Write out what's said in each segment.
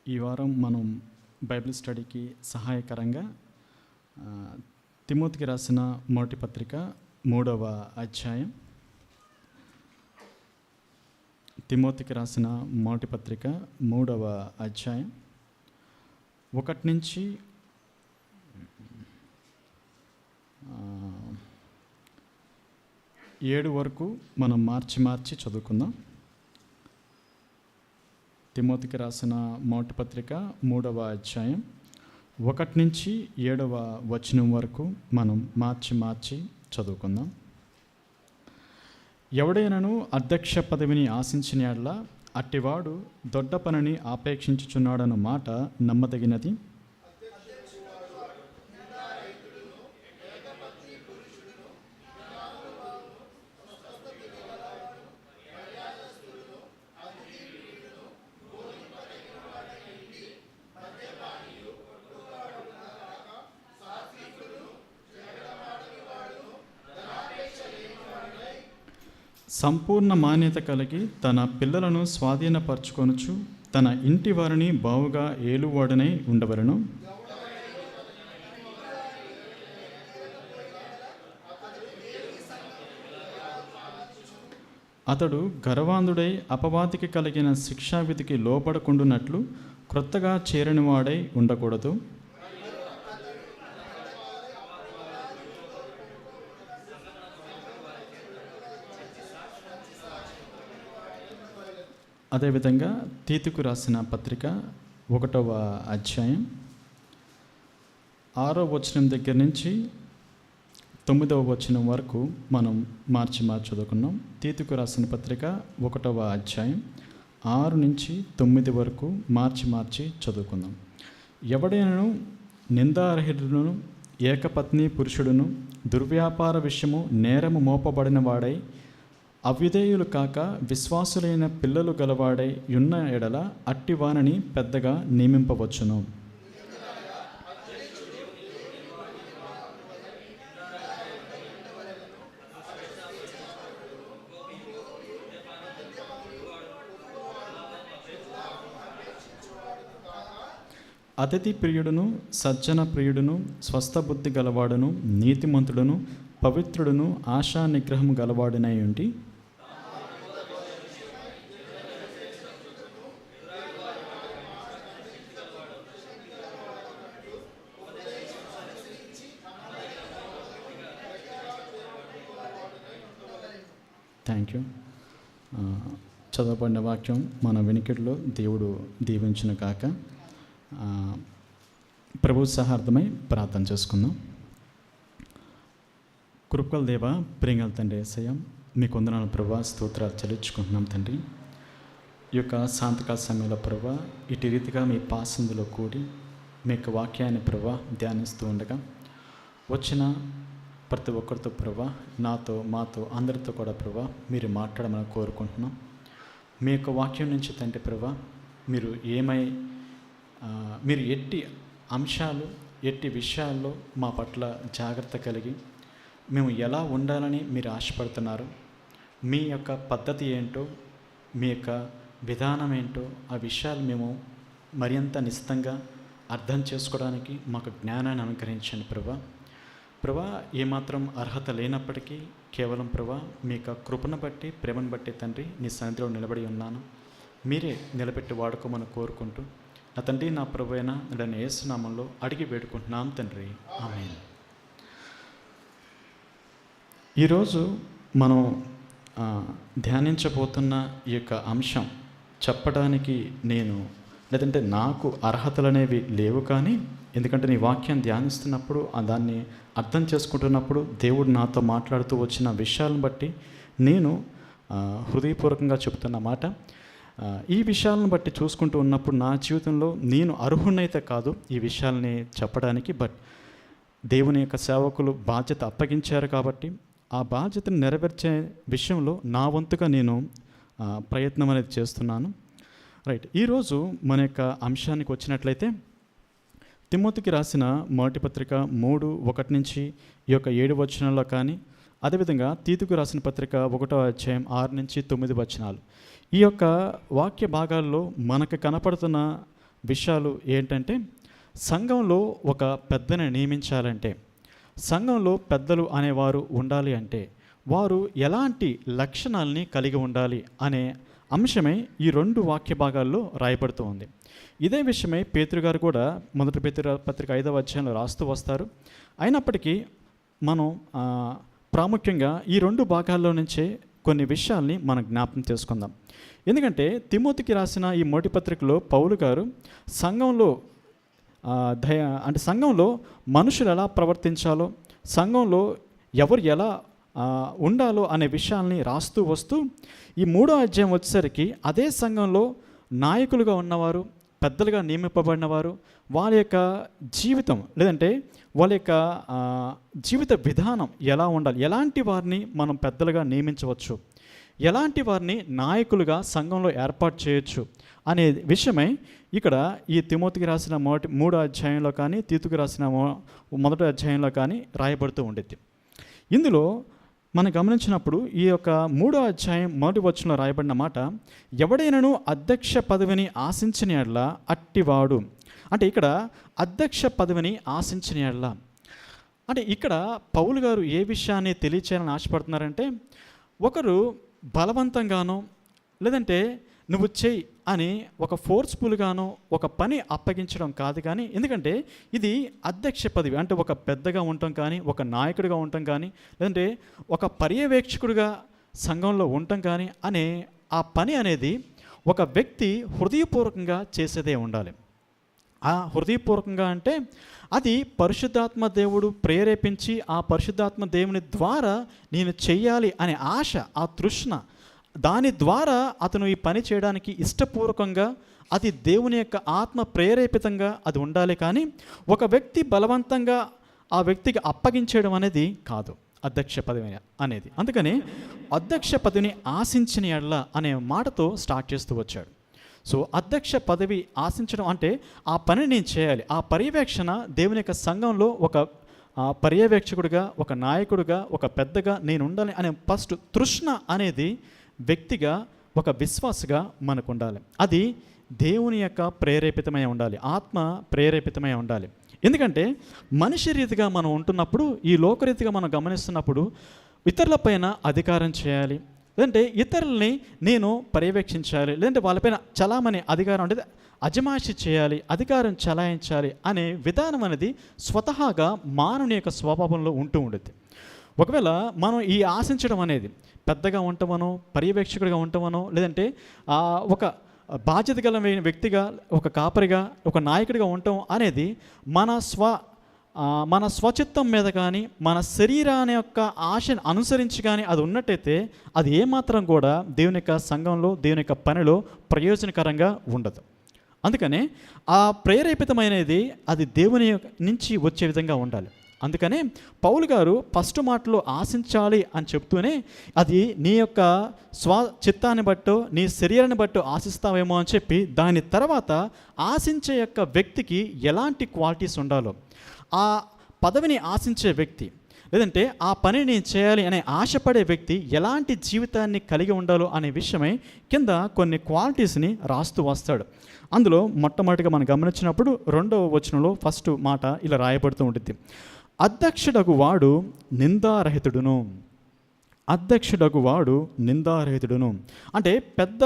ఈ వారం మనం బైబిల్ స్టడీకి సహాయకరంగా తిమోతికి రాసిన మొదటి పత్రిక 3వ అధ్యాయం. తిమోతికి రాసిన మొదటి పత్రిక 3వ అధ్యాయం 1 నుంచి 7 వరకు మనం మార్చి చదువుకుందాం. తిమోతికి రాసిన మొదటి పత్రిక 3వ అధ్యాయం 1 నుంచి 7వ వచనం వరకు మనం మార్చి చదువుకుందాం. ఎవడైనను అధ్యక్ష పదవిని ఆశించిన యెడల అట్టివాడు దొడ్డ పనిని ఆపేక్షించుచున్నాడన్న మాట నమ్మదగినది. సంపూర్ణ మాన్యత కలిగి తన పిల్లలను స్వాధీనపరచుకొనుచు తన ఇంటి వారిని బావుగా ఏలువాడనై ఉండవలను. అతడు గర్వాంధుడై అపవాదికి కలిగిన శిక్షావిధికి లోబడకుండునట్లు క్రొత్తగా చేరనివాడై ఉండకూడదు. అదేవిధంగా తీతుకు రాసిన పత్రిక 1వ అధ్యాయం 6వ వచనం దగ్గర నుంచి 9వ వచనం వరకు మనం మార్చి చదువుకున్నాం. తీతుకు రాసిన పత్రిక 1వ అధ్యాయం 6 నుంచి 9 వరకు మార్చి చదువుకుందాం. ఎవడైనను నిందారహితుడును ఏకపత్ని పురుషుడును దుర్వ్యాపార విషయము నేరము మోపబడిన వాడై అవిధేయులు కాక విశ్వాసులైన పిల్లలు గలవాడై ఉన్న ఎడల అట్టివానని పెద్దగా నియమింపవచ్చును. అతిథి ప్రియుడును సజ్జన ప్రియుడును స్వస్థ బుద్ధి గలవాడును నీతిమంతుడును పవిత్రుడును ఆశా నిగ్రహము గలవాడునై ఉండి థ్యాంక్ యూ. చదవబడిన వాక్యం మన వెనుకట్లో దేవుడు దీవించును కాక. ప్రభు సహార్థమై ప్రార్థన చేసుకుందాం. కృపగల దేవ, ప్రియగల తండ్రి యేసయ్య, మీకు వందనాలు ప్రభా, స్తోత్రాలు చెల్లించుకుంటున్నాం తండ్రి. ఈ యొక్క సాయంత్రకాల సమయంలో ప్రభా ఇటు రీతిగా మీ పాసందులో కూడి మీ యొక్క వాక్యాన్ని ప్రభా ధ్యానిస్తూ ఉండగా వచ్చిన ప్రతి ఒక్కరితో ప్రభా, నాతో మాతో అందరితో కూడా ప్రభా మీరు మాట్లాడమని కోరుకుంటున్నాం. మీ యొక్క వాక్యం నుంచి తండ్రి ప్రభా మీరు ఎట్టి అంశాలు ఎట్టి విషయాల్లో మా పట్ల జాగ్రత్త కలిగి మేము ఎలా ఉండాలని మీరు ఆశపడుతున్నారు, మీ యొక్క పద్ధతి ఏంటో మీ యొక్క విధానం ఏంటో ఆ విషయాలు మేము మరింత నిశ్చితంగా అర్థం చేసుకోవడానికి మాకు జ్ఞానాన్ని అనుగ్రహించండి ప్రభా. ఏమాత్రం అర్హత లేనప్పటికీ కేవలం ప్రభా మీ యొక్క కృపను బట్టి ప్రేమను బట్టి తండ్రి నీ సన్నిధిలో నిలబడి ఉన్నాను. మీరే నిలబెట్టి వాడుకోమని కోరుకుంటూ నా తండ్రి నా ప్రభు అయినా నన్ను యేసు నామంలో అడిగి వేడుకుంటున్నాం తండ్రి, ఆమేన్. ఈరోజు మనం ధ్యానించబోతున్న ఈ యొక్క అంశం చెప్పడానికి లేదంటే నాకు అర్హతలు అనేవి లేవు, కానీ ఎందుకంటే నీ వాక్యాన్ని ధ్యానిస్తున్నప్పుడు దాన్ని అర్థం చేసుకుంటున్నప్పుడు దేవుడు నాతో మాట్లాడుతూ వచ్చిన విషయాలను బట్టి నేను హృదయపూర్వకంగా చెప్తున్న మాట. ఈ విషయాలను బట్టి చూసుకుంటూ ఉన్నప్పుడు నా జీవితంలో నేను అర్హునైతే కాదు ఈ విషయాలని చెప్పడానికి, బట్ దేవుని యొక్క సేవకులు బాధ్యత అప్పగించారు కాబట్టి ఆ బాధ్యతను నెరవేర్చే విషయంలో నా వంతుగా నేను ప్రయత్నం అనేది చేస్తున్నాను. రైట్, ఈరోజు మన యొక్క అంశానికి వచ్చినట్లయితే తిమోతికి రాసిన మొదటి పత్రిక 3:1 నుంచి ఈ యొక్క 7 వచనాల్లో కానీ, అదేవిధంగా తీతుకు రాసిన పత్రిక 1వ అధ్యాయం 6 నుంచి 9 వచనాలు, ఈ యొక్క వాక్య భాగాల్లో మనకు కనపడుతున్న విషయాలు ఏంటంటే, సంఘంలో ఒక పెద్దని నియమించాలంటే, సంఘంలో పెద్దలు అనేవారు ఉండాలి అంటే వారు ఎలాంటి లక్షణాలని కలిగి ఉండాలి అనే అంశమే ఈ 2 వాక్య భాగాల్లో రాయబడుతూ ఉంది. ఇదే విషయమే పేతురు గారు కూడా మొదటి పేతురు పత్రిక 5వ అధ్యాయంలో రాస్తూ వస్తారు. అయినప్పటికీ మనం ప్రాముఖ్యంగా ఈ 2 భాగాల్లో నుంచే కొన్ని విషయాల్ని మనం జ్ఞాపకం చేసుకుందాం. ఎందుకంటే తిమోతికి రాసిన ఈ మొదటి పత్రికలో పౌలు గారు సంఘంలో సంఘంలో మనుషులు ఎలా ప్రవర్తించాలో, సంఘంలో ఎవరు ఎలా ఉండాలో అనే విషయాల్ని రాస్తూ వస్తూ ఈ 3వ అధ్యాయం వచ్చేసరికి అదే సంఘంలో నాయకులుగా ఉన్నవారు, పెద్దలుగా నియమింపబడినవారు, వాళ్ళ యొక్క జీవితం లేదంటే వాళ్ళ యొక్క జీవిత విధానం ఎలా ఉండాలి, ఎలాంటి వారిని మనం పెద్దలుగా నియమించవచ్చు, ఎలాంటి వారిని నాయకులుగా సంఘంలో ఏర్పాటు చేయొచ్చు అనే విషయమై ఇక్కడ ఈ తిమోతికి రాసిన 3వ అధ్యాయంలో కానీ, తీతుకు రాసిన 1వ అధ్యాయంలో కానీ రాయబడుతూ ఉండేది. ఇందులో మనం గమనించినప్పుడు ఈ యొక్క 3వ అధ్యాయం 1వ వచనంలో రాయబడిన మాట, ఎవడైనను అధ్యక్ష పదవిని ఆశించిన యెడల అట్టివాడు. అంటే ఇక్కడ అధ్యక్ష పదవిని ఆశించిన యెడల అంటే ఇక్కడ పౌలు గారు ఏ విషయాన్ని తెలియచేయాలని ఆశపడుతున్నారంటే, ఒకరు బలవంతంగానో లేదంటే నువ్వు చెయ్యి అని ఒక ఫోర్స్ఫుల్గానో ఒక పని అప్పగించడం కాదు. కానీ ఎందుకంటే ఇది అధ్యక్ష పదవి అంటే ఒక పెద్దగా ఉండటం కానీ, ఒక నాయకుడిగా ఉండటం కానీ, లేదంటే ఒక పర్యవేక్షకుడిగా సంఘంలో ఉండటం కానీ అనే ఆ పని అనేది ఒక వ్యక్తి హృదయపూర్వకంగా చేసేదే ఉండాలి. ఆ హృదయపూర్వకంగా అంటే అది పరిశుద్ధాత్మ దేవుడు ప్రేరేపించి ఆ పరిశుద్ధాత్మ దేవుని ద్వారా నేను చెయ్యాలి అనే ఆశ, ఆ తృష్ణ, దాని ద్వారా అతను ఈ పని చేయడానికి ఇష్టపూర్వకంగా అది దేవుని యొక్క ఆత్మ ప్రేరేపితంగా అది ఉండాలి. కానీ ఒక వ్యక్తి బలవంతంగా ఆ వ్యక్తికి అప్పగించడం అనేది కాదు అధ్యక్ష పదవి అనేది. అందుకని అధ్యక్ష పదవిని ఆశించిన యెడల అనే మాటతో స్టార్ట్ చేస్తూ వచ్చాడు. సో అధ్యక్ష పదవి ఆశించడం అంటే ఆ పని నేను చేయాలి, ఆ పర్యవేక్షణ దేవుని యొక్క సంఘంలో ఒక పర్యవేక్షకుడిగా, ఒక నాయకుడిగా, ఒక పెద్దగా నేను ఉండాలి అనే ఫస్ట్ తృష్ణ అనేది వ్యక్తిగా, ఒక విశ్వాసగా మనకు ఉండాలి. అది దేవుని యొక్క ప్రేరేపితమై ఉండాలి, ఆత్మ ప్రేరేపితమై ఉండాలి. ఎందుకంటే మనిషి రీతిగా మనం ఉంటున్నప్పుడు, ఈ లోకరీతిగా మనం గమనిస్తున్నప్పుడు ఇతరులపైన అధికారం చేయాలి, లేదంటే ఇతరుల్ని నేను పర్యవేక్షించాలి, లేదంటే వాళ్ళపైన చలామణి అధికారం అంటే అజమాయిషి చేయాలి, అధికారం చలాయించాలి అనే విధానం అనేది స్వతహాగా మానవుని యొక్క స్వభావంలో ఉంటూ ఉండేది. ఒకవేళ మనం ఈ ఆశించడం అనేది పెద్దగా ఉంటామనో, పర్యవేక్షకుడిగా ఉంటామనో, లేదంటే ఒక బాధ్యత గల వ్యక్తిగా, ఒక కాపరిగా, ఒక నాయకుడిగా ఉండటం అనేది మన స్వచిత్తం మీద కానీ, మన శరీరాన్ని యొక్క ఆశను అనుసరించి కానీ అది ఉన్నట్టయితే అది ఏమాత్రం కూడా దేవుని యొక్క సంఘంలో, దేవుని యొక్క పనిలో ప్రయోజనకరంగా ఉండదు. అందుకనే ఆ ప్రేరేపితమైనది అది దేవుని నుంచి వచ్చే విధంగా ఉండాలి. అందుకనే పౌలు గారు ఫస్ట్ మాటలో ఆశించాలి అని చెప్తూనే అది నీ యొక్క చిత్తాన్ని బట్టో, నీ శరీరాన్ని బట్టో ఆశిస్తావేమో అని చెప్పి దాని తర్వాత ఆశించే యొక్క వ్యక్తికి ఎలాంటి క్వాలిటీస్ ఉండాలో, ఆ పదవిని ఆశించే వ్యక్తి లేదంటే ఆ పనిని నేను చేయాలి అనే ఆశపడే వ్యక్తి ఎలాంటి జీవితాన్ని కలిగి ఉండాలో అనే విషయమై కింద కొన్ని క్వాలిటీస్ని రాస్తూ వస్తాడు. అందులో మొట్టమొదటిగా మనం గమనించినప్పుడు 2వ వచనంలో ఫస్ట్ మాట ఇలా రాయబడుతూ ఉంటుంది, అధ్యక్షుడగు వాడు నిందారహితుడును. అధ్యక్షుడగు వాడు నిందారహితుడును అంటే పెద్ద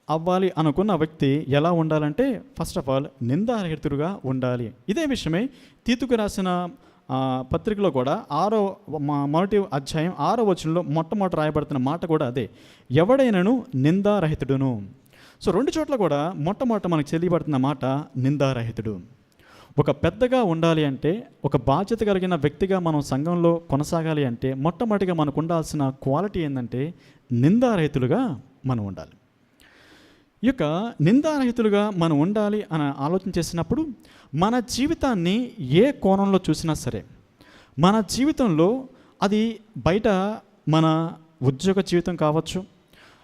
అవ్వాలి అనుకున్న వ్యక్తి ఎలా ఉండాలంటే ఫస్ట్ ఆఫ్ ఆల్ నిందారహితుడుగా ఉండాలి. ఇదే విషయమే తీతుకు రాసిన పత్రికలో కూడా 1వ అధ్యాయం 6వ వచనంలో మొట్టమొదటి రాయబడుతున్న మాట కూడా అదే, ఎవడైనను నిందారహితుడును. సో 2 చోట్ల కూడా మొట్టమొదట మనకు తెలియబడుతున్న మాట నిందారహితుడు. ఒక పెద్దగా ఉండాలి అంటే, ఒక బాధ్యత కలిగిన వ్యక్తిగా మనం సంఘంలో కొనసాగాలి అంటే మొట్టమొదటిగా మనకు ఉండాల్సిన క్వాలిటీ ఏంటంటే నిందారహితులుగా మనం ఉండాలి. ఈ యొక్క నిందారహితులుగా మనం ఉండాలి అని ఆలోచన చేసినప్పుడు మన జీవితాన్ని ఏ కోణంలో చూసినా సరే, మన జీవితంలో అది బయట మన ఉద్యోగ జీవితం కావచ్చు,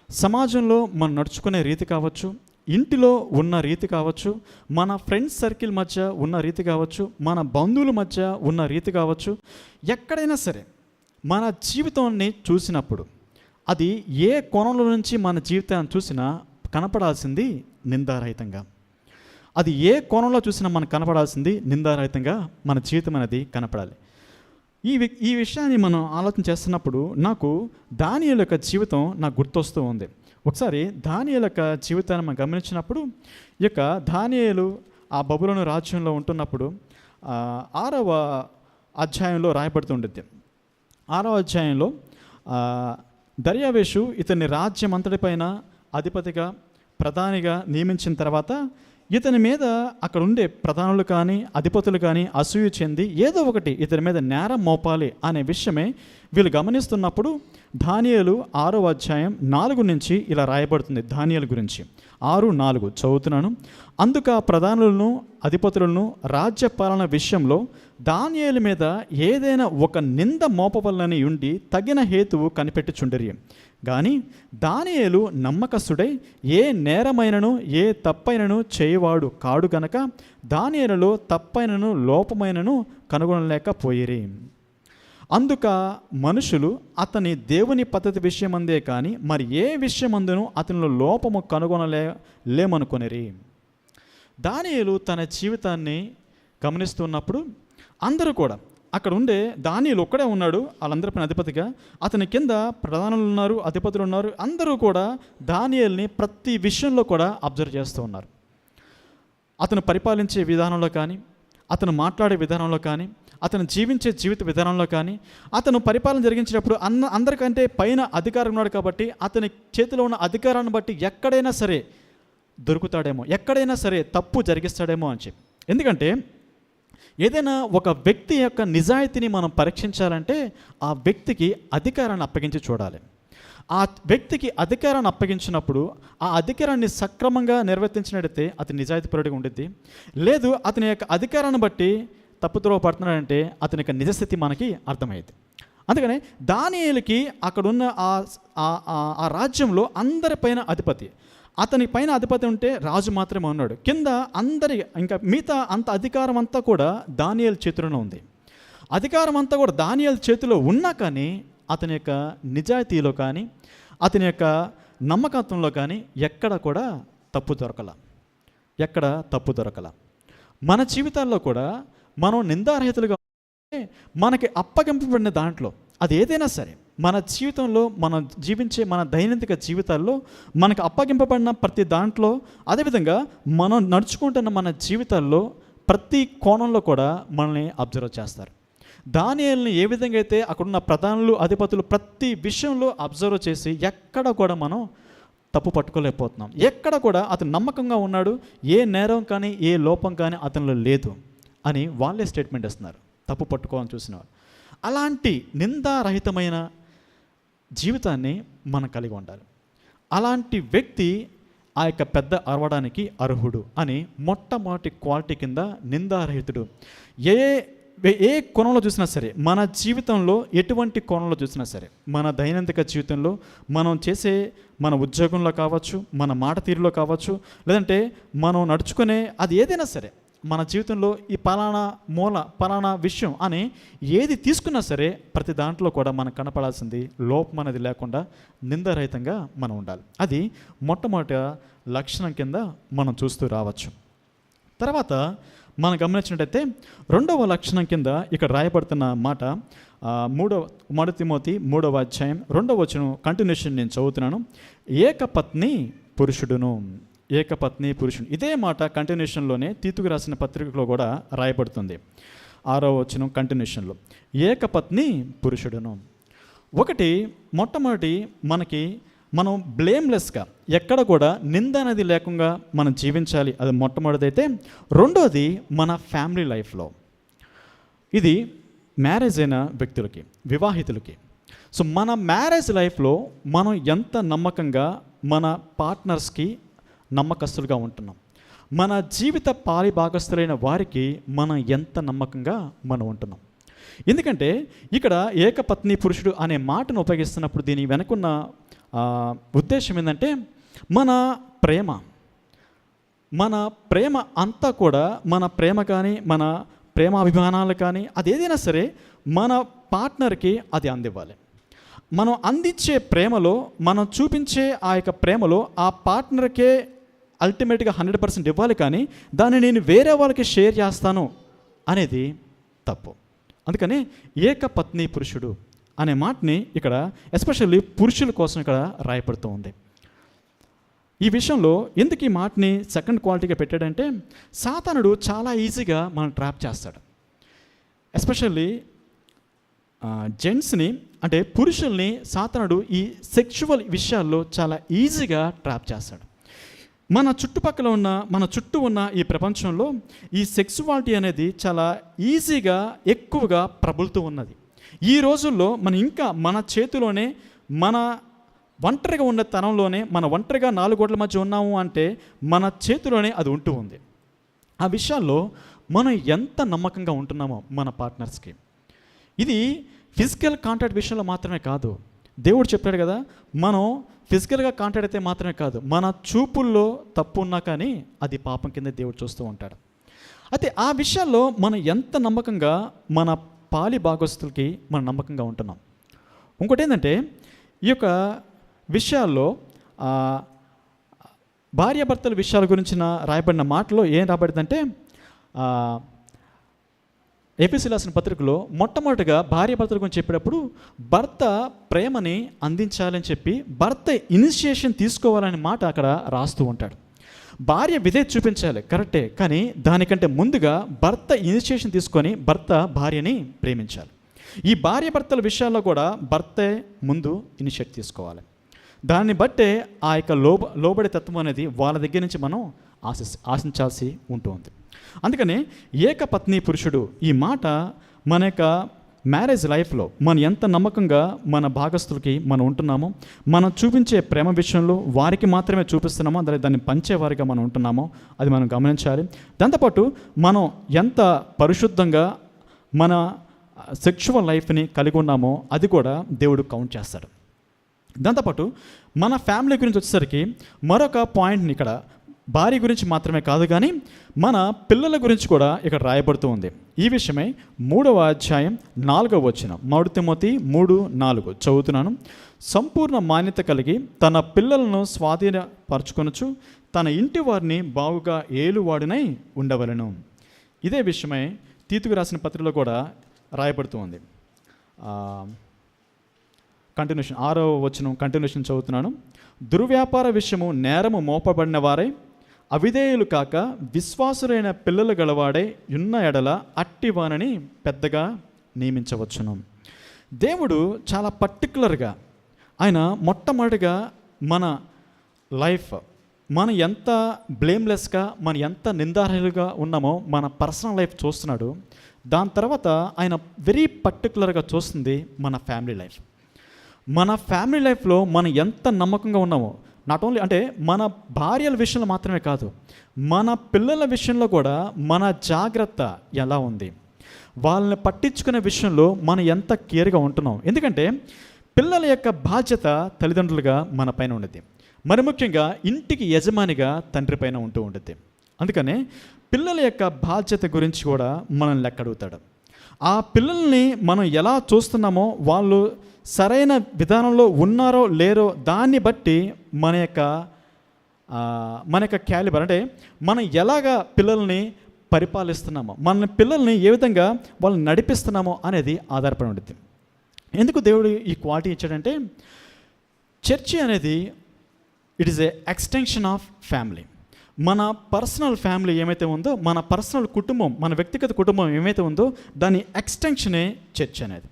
సమాజంలో మనం నడుచుకునే రీతి కావచ్చు, ఇంటిలో ఉన్న రీతి కావచ్చు, మన ఫ్రెండ్స్ సర్కిల్ మధ్య ఉన్న రీతి కావచ్చు, మన బంధువుల మధ్య ఉన్న రీతి కావచ్చు, ఎక్కడైనా సరే మన జీవితాన్ని చూసినప్పుడు అది ఏ కోణంలో నుంచి మన జీవితాన్ని చూసినా కనపడాల్సింది నిందారహితంగా. అది ఏ కోణంలో చూసినా మనకు కనపడాల్సింది నిందారహితంగా మన జీవితం అనేది కనపడాలి. ఈ విషయాన్ని మనం ఆలోచన చేస్తున్నప్పుడు నాకు దానియేలు యొక్క జీవితం నాకు గుర్తొస్తూ ఉంది. ఒకసారి దానియేలు యొక్క జీవితాన్ని మనం గమనించినప్పుడు ఈ యొక్క దానియేలు ఆ బబులోను రాజ్యంలో ఉంటున్నప్పుడు 6వ అధ్యాయంలో రాయబడుతుండేది. 6వ అధ్యాయంలో దర్యావేషు ఇతన్ని రాజ్యం అంతటిపైన అధిపతిగా ప్రధానిగా నియమించిన తర్వాత ఇతని మీద అక్కడ ఉండే ప్రధానులు కానీ అధిపతులు కానీ అసూయ చెంది ఏదో ఒకటి ఇతని మీద నేరం మోపాలి అనే విషయమే వీళ్ళు గమనిస్తున్నప్పుడు దానియేలు 6వ అధ్యాయం 4 నుంచి ఇలా రాయబడుతుంది. దానియేలు గురించి 6:4 చదువుతున్నాను. అందుకు ఆ ప్రధానులను అధిపతులను రాజ్యపాలన విషయంలో దానియేలు మీద ఏదైనా ఒక నింద మోపవలనని ఉండి తగిన హేతువు కనిపెట్టుచుండిరి. కానీ దానియేలు నమ్మకస్తుడై ఏ నేరమైనను ఏ తప్పైనను చేయవాడు కాడు గనక దానియేలులో తప్పైనను లోపమైనను కనుగొనలేకపోయిరి. అందుక మనుషులు అతని దేవుని పద్ధతి విషయమందే కానీ మరి ఏ విషయమందును అతనిలో లోపము కనుగొనలేమనుకొనిరి. దానియేలు తన జీవితాన్ని గమనిస్తున్నప్పుడు అందరూ కూడా అక్కడ ఉండే దానియేలు ఒక్కడే ఉన్నాడు వాళ్ళందరిపైన అధిపతిగా. అతని కింద ప్రధానులు ఉన్నారు, అధిపతులు ఉన్నారు. అందరూ కూడా దానియేలుని ప్రతి విషయంలో కూడా అబ్జర్వ్ చేస్తూ ఉన్నారు. అతను పరిపాలించే విధానంలో కానీ, అతను మాట్లాడే విధానంలో కానీ, అతను జీవించే జీవిత విధానంలో కానీ, అతను పరిపాలన జరిగించేటప్పుడు అందరికంటే పైన అధికారం ఉన్నాడు కాబట్టి అతని చేతిలో ఉన్న అధికారాన్ని బట్టి ఎక్కడైనా సరే దొరుకుతాడేమో, ఎక్కడైనా సరే తప్పు జరిగిస్తాడేమో అని చెప్పి. ఎందుకంటే ఏదైనా ఒక వ్యక్తి యొక్క నిజాయితీని మనం పరీక్షించాలంటే ఆ వ్యక్తికి అధికారాన్ని అప్పగించి చూడాలి. ఆ వ్యక్తికి అధికారాన్ని అప్పగించినప్పుడు ఆ అధికారాన్ని సక్రమంగా నిర్వర్తించినట్టయితే అతని నిజాయితీపరుడిగా ఉండిద్ది. లేదు అతని యొక్క అధికారాన్ని బట్టి తప్పుద్రోవ పడుతున్నాడంటే అతని యొక్క నిజస్థితి మనకి అర్థమయ్యేది. అందుకనే దానియేలుకి అక్కడున్న ఆ రాజ్యంలో అందరిపైన అధిపతి, అతని పైన అధిపతి ఉంటే రాజు మాత్రమే ఉన్నాడు. కింద అందరి ఇంకా మిగతా అంత అధికారం అంతా కూడా దానియేలు చేతిలోనే ఉంది. అధికారం అంతా కూడా దానియేలు చేతిలో ఉన్నా కానీ అతని యొక్క నిజాయితీలో కానీ అతని యొక్క నమ్మకత్వంలో కానీ ఎక్కడ కూడా తప్పు దొరకల. మన జీవితాల్లో కూడా మనం నిందారహితులుగా మనకి అప్పగింపబడిన దాంట్లో అది ఏదైనా సరే మన జీవితంలో మనం జీవించే మన దైనందిక జీవితాల్లో మనకు అప్పగింపబడిన ప్రతి దాంట్లో, అదేవిధంగా మనం నడుచుకుంటున్న మన జీవితాల్లో ప్రతి కోణంలో కూడా మనల్ని అబ్జర్వ్ చేస్తారు. దానియేలుని ఏ విధంగా అయితే అక్కడున్న ప్రధానులు అధిపతులు ప్రతి విషయంలో అబ్జర్వ్ చేసి ఎక్కడ కూడా మనం తప్పు పట్టుకోలేకపోతున్నాం. ఎక్కడ కూడా అతను నమ్మకంగా ఉన్నాడు, ఏ నేరం కానీ ఏ లోపం కానీ అతనిలో లేదు అని వాళ్ళే స్టేట్మెంట్ ఇస్తున్నారు తప్పు పట్టుకోవాలని చూసినవారు. అలాంటి నిందారహితమైన జీవితాన్ని మనం కలిగి ఉండాలి. అలాంటి వ్యక్తి ఆ యొక్క పెద్ద అరవడానికి అర్హుడు అని మొట్టమొదటి క్వాలిటీ కింద నిందారహితుడు. ఏ కోణంలో చూసినా సరే, మన జీవితంలో ఎటువంటి కోణంలో చూసినా సరే, మన దైనందిక జీవితంలో మనం చేసే మన ఉద్యోగంలో కావచ్చు, మన మాట తీరులో కావచ్చు, లేదంటే మనం నడుచుకునే అది ఏదైనా సరే మన జీవితంలో ఈ పలానా విషయం అని ఏది తీసుకున్నా సరే ప్రతి దాంట్లో కూడా మనకు కనపడాల్సింది లోపం అనేది లేకుండా నిందారహితంగా మనం ఉండాలి. అది మొట్టమొదటి లక్షణం కింద మనం చూస్తూ రావచ్చు. తర్వాత మనం గమనించినట్టయితే 2వ లక్షణం కింద ఇక్కడ రాయబడుతున్న మాట 1 తిమోతి 3వ అధ్యాయం 2వ వచనం కంటిన్యూషన్ నేను చదువుతున్నాను. ఏకపత్ని పురుషుడు. ఇదే మాట కంటిన్యూషన్లోనే తీతుకు రాసిన పత్రికలో కూడా రాయబడుతుంది. 6వ వచనం కంటిన్యూషన్లో ఏకపత్ని పురుషుడును. మొట్టమొదటి మనం బ్లేమ్లెస్గా ఎక్కడ కూడా నింద అనేది లేకుండా మనం జీవించాలి. అది మొట్టమొదటిదైతే. రెండోది మన ఫ్యామిలీ లైఫ్లో, ఇది మ్యారేజ్ అయిన వ్యక్తులకి, వివాహితులకి. సో మన మ్యారేజ్ లైఫ్లో మనం ఎంత నమ్మకంగా మన పార్ట్నర్స్కి నమ్మకస్తులుగా ఉంటున్నాం, మన జీవిత పాలిభాగస్తులైన వారికి మనం ఎంత నమ్మకంగా మనం ఉంటున్నాం. ఎందుకంటే ఇక్కడ ఏకపత్ని పురుషుడు అనే మాటను ఉపయోగిస్తున్నప్పుడు దీని వెనుకున్న ఉద్దేశం ఏంటంటే మన ప్రేమ అంతా కూడా, మన ప్రేమ కానీ మన ప్రేమాభిమానాలు కానీ అది ఏదైనా సరే మన పార్ట్నర్కి అది అందివ్వాలి. మనం అందించే ప్రేమలో, మనం చూపించే ఆ యొక్క ప్రేమలో ఆ పార్ట్నర్కే అల్టిమేట్గా 100% ఇవ్వాలి, కానీ దాన్ని నేను వేరే వాళ్ళకి షేర్ చేస్తాను అనేది తప్పు. అందుకని ఏకపత్ని పురుషుడు అనే మాటని ఇక్కడ ఎస్పెషల్లీ పురుషుల కోసం ఇక్కడ రాయపడుతూ ఉంది. ఈ విషయంలో ఎందుకు ఈ మాటని సెకండ్ క్వాలిటీగా పెట్టాడంటే, సాతానుడు చాలా ఈజీగా మనం ట్రాప్ చేస్తాడు. ఎస్పెషల్లీ జెంట్స్ని అంటే పురుషుల్ని సాతానుడు ఈ సెక్షువల్ విషయాల్లో చాలా ఈజీగా ట్రాప్ చేస్తాడు. మన చుట్టుపక్కల ఉన్న మన చుట్టూ ఉన్న ఈ ప్రపంచంలో ఈ సెక్సువాలిటీ అనేది చాలా ఈజీగా ఎక్కువగా ప్రబలుతూ ఉన్నది. ఈ రోజుల్లో మన చేతిలోనే, మన ఒంటరిగా ఉన్న తనంలోనే, మన ఒంటరిగా 4 గోడల మధ్య ఉన్నాము అంటే మన చేతిలోనే అది ఉంటూ ఉంది. ఆ విషయాల్లో మనం ఎంత నమ్మకంగా ఉంటున్నామో మన పార్ట్నర్స్కి. ఇది ఫిజికల్ కాంటాక్ట్ విషయంలో మాత్రమే కాదు. దేవుడు చెప్పాడు కదా, మనం ఫిజికల్గా కాంటాక్ట్ అయితే మాత్రమే కాదు, మన చూపుల్లో తప్పు ఉన్నా కానీ అది పాపం కింద దేవుడు చూస్తూ ఉంటాడు. అయితే ఆ విషయాల్లో మనం ఎంత నమ్మకంగా మన పాలి భాగస్తులకి మనం నమ్మకంగా ఉంటున్నాం. ఇంకోటి ఏంటంటే, ఈ యొక్క విషయాల్లో భార్యాభర్తల విషయాల గురించిన రాయబడిన మాటలో ఏం రాబడిందంటే, ఎఫెసీయులకు రాసిన పత్రికలో మొట్టమొదటిగా భార్యాభర్తల గురించి చెప్పేటప్పుడు భర్త ప్రేమని అందించాలని చెప్పి భర్త ఇనిషియేషన్ తీసుకోవాలనే మాట అక్కడ రాస్తూ ఉంటాడు. భార్య విధేయత చూపించాలి, కరెక్టే, కానీ దానికంటే ముందుగా భర్త ఇనిషియేషన్ తీసుకొని భర్త భార్యని ప్రేమించాలి. ఈ భార్యాభర్తల విషయాల్లో కూడా భర్తే ముందు ఇనిషియేట్ తీసుకోవాలి. దాన్ని బట్టే ఆ యొక్క లోబడే తత్వం అనేది వాళ్ళ దగ్గర నుంచి మనం ఆశించాల్సి ఉంటుంది. అందుకని ఏకపత్ని పురుషుడు ఈ మాట మన యొక్క మ్యారేజ్ లైఫ్లో మనం ఎంత నమ్మకంగా మన భాగస్తులకి మనం ఉంటున్నామో, మనం చూపించే ప్రేమ విషయంలో వారికి మాత్రమే చూపిస్తున్నామో, దాన్ని పంచేవారిగా మనం ఉంటున్నామో అది మనం గమనించాలి. దాంతోపాటు మనం ఎంత పరిశుద్ధంగా మన సెక్షువల్ లైఫ్ని కలిగి ఉన్నామో అది కూడా దేవుడు కౌంట్ చేస్తాడు. దాంతోపాటు మన ఫ్యామిలీ గురించి వచ్చేసరికి మరొక పాయింట్ని ఇక్కడ భార్య గురించి మాత్రమే కాదు కానీ మన పిల్లల గురించి కూడా ఇక్కడ రాయబడుతూ ఉంది. ఈ విషయమై 3వ అధ్యాయం 4వ వచనం, 1 తిమోతి 3:4 చదువుతున్నాను. సంపూర్ణ మాన్యత కలిగి తన పిల్లలను స్వాధీనపరచుకొనుచు తన ఇంటి వారిని బావుగా ఏలువాడినై ఉండవలెను. ఇదే విషయమై తీతుకు రాసిన పత్రికలో కూడా రాయబడుతూ ఉంది. కంటిన్యూషన్ 6వ వచనం కంటిన్యూషన్ చదువుతున్నాను. దుర్వ్యాపార విషయము నేరము మోపబడిన వారై అవిధేయులు కాక విశ్వాసులైన పిల్లలు గలవాడై ఉన్న ఎడల అట్టివానని పెద్దగా నియమించవచ్చును. దేవుడు చాలా పర్టికులర్గా ఆయన మొట్టమొదటిగా మన లైఫ్, మనం ఎంత బ్లేమ్లెస్గా, మనం ఎంత నిందార్హులుగా ఉన్నామో మన పర్సనల్ లైఫ్ చూస్తున్నాడు. దాని తర్వాత ఆయన వెరీ పర్టికులర్గా చూస్తుంది మన ఫ్యామిలీ లైఫ్. మన ఫ్యామిలీ లైఫ్లో మనం ఎంత నమ్మకంగా ఉన్నామో, నాట్ ఓన్లీ అంటే మన భార్యల విషయంలో మాత్రమే కాదు, మన పిల్లల విషయంలో కూడా మన జాగ్రత్త ఎలా ఉంది, వాళ్ళని పట్టించుకునే విషయంలో మనం ఎంత కేర్గా ఉంటున్నాం. ఎందుకంటే పిల్లల యొక్క బాధ్యత తల్లిదండ్రులుగా మన పైన ఉండేది, మరి ముఖ్యంగా ఇంటికి యజమానిగా తండ్రి పైన ఉంటూ ఉంటుంది. అందుకనే పిల్లల యొక్క బాధ్యత గురించి కూడా మనల్ని లెక్క అడుగుతాడు. ఆ పిల్లల్ని మనం ఎలా చూస్తున్నామో, వాళ్ళు సరైన విధానంలో ఉన్నారో లేరో దాన్ని బట్టి మన యొక్క క్యాలిబర్, అంటే మనం ఎలాగా పిల్లల్ని పరిపాలిస్తున్నామో, మన పిల్లల్ని ఏ విధంగా వాళ్ళని నడిపిస్తున్నామో అనేది ఆధారపడి ఉంటుంది. ఎందుకు దేవుడు ఈ క్వాలిటీ ఇచ్చాడంటే, చర్చి అనేది it is a extension of family. మన పర్సనల్ ఫ్యామిలీ ఏమైతే ఉందో, మన పర్సనల్ కుటుంబం, మన వ్యక్తిగత కుటుంబం ఏమైతే ఉందో దాని ఎక్స్టెన్షనే చర్చ్ అనేది.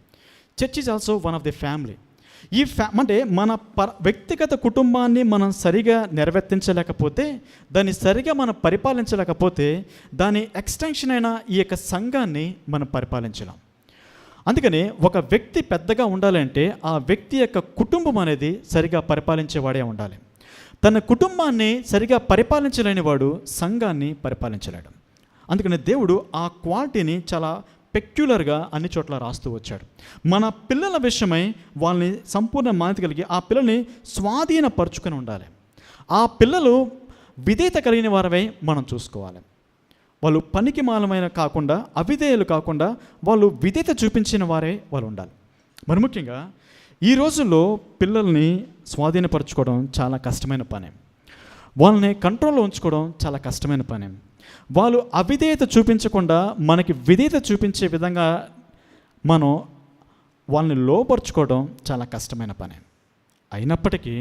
Church is also one of the family. అంటే మన వ్యక్తిగత కుటుంబాన్ని మనం సరిగా నెరవేర్తించలేకపోతే, దాన్ని సరిగా మనం పరిపాలించలేకపోతే, దాని ఎక్స్టెన్షన్ అయిన ఈ యొక్క సంఘాన్ని మనం పరిపాలించలేం. అందుకని ఒక వ్యక్తి పెద్దగా ఉండాలంటే ఆ వ్యక్తి యొక్క కుటుంబం అనేది సరిగా పరిపాలించేవాడే ఉండాలి. తన కుటుంబాన్ని సరిగా పరిపాలించలేని వాడు సంఘాన్ని పరిపాలించలేడు. అందుకని దేవుడు ఆ క్వాలిటీని చాలా పెక్యులర్గా అన్ని చోట్ల రాస్తూ వచ్చాడు. మన పిల్లల విషయమై వాళ్ళని సంపూర్ణ మాన్యత కలిగి ఆ పిల్లల్ని స్వాధీనపరుచుకొని ఉండాలి. ఆ పిల్లలు విధేయత కలిగిన వారవై మనం చూసుకోవాలి. వాళ్ళు పనికి మాలమైన కాకుండా, అవిధేయులు కాకుండా వాళ్ళు విధేయత చూపించిన వారే వాళ్ళు ఉండాలి. మరి ముఖ్యంగా ఈ రోజుల్లో పిల్లల్ని స్వాధీనపరచుకోవడం చాలా కష్టమైన పని. వాళ్ళని కంట్రోల్లో ఉంచుకోవడం చాలా కష్టమైన పని. వాళ్ళు అవిధేయత చూపించకుండా మనకి విధేయత చూపించే విధంగా మనం వాళ్ళని లోపరుచుకోవడం చాలా కష్టమైన పని. అయినప్పటికీ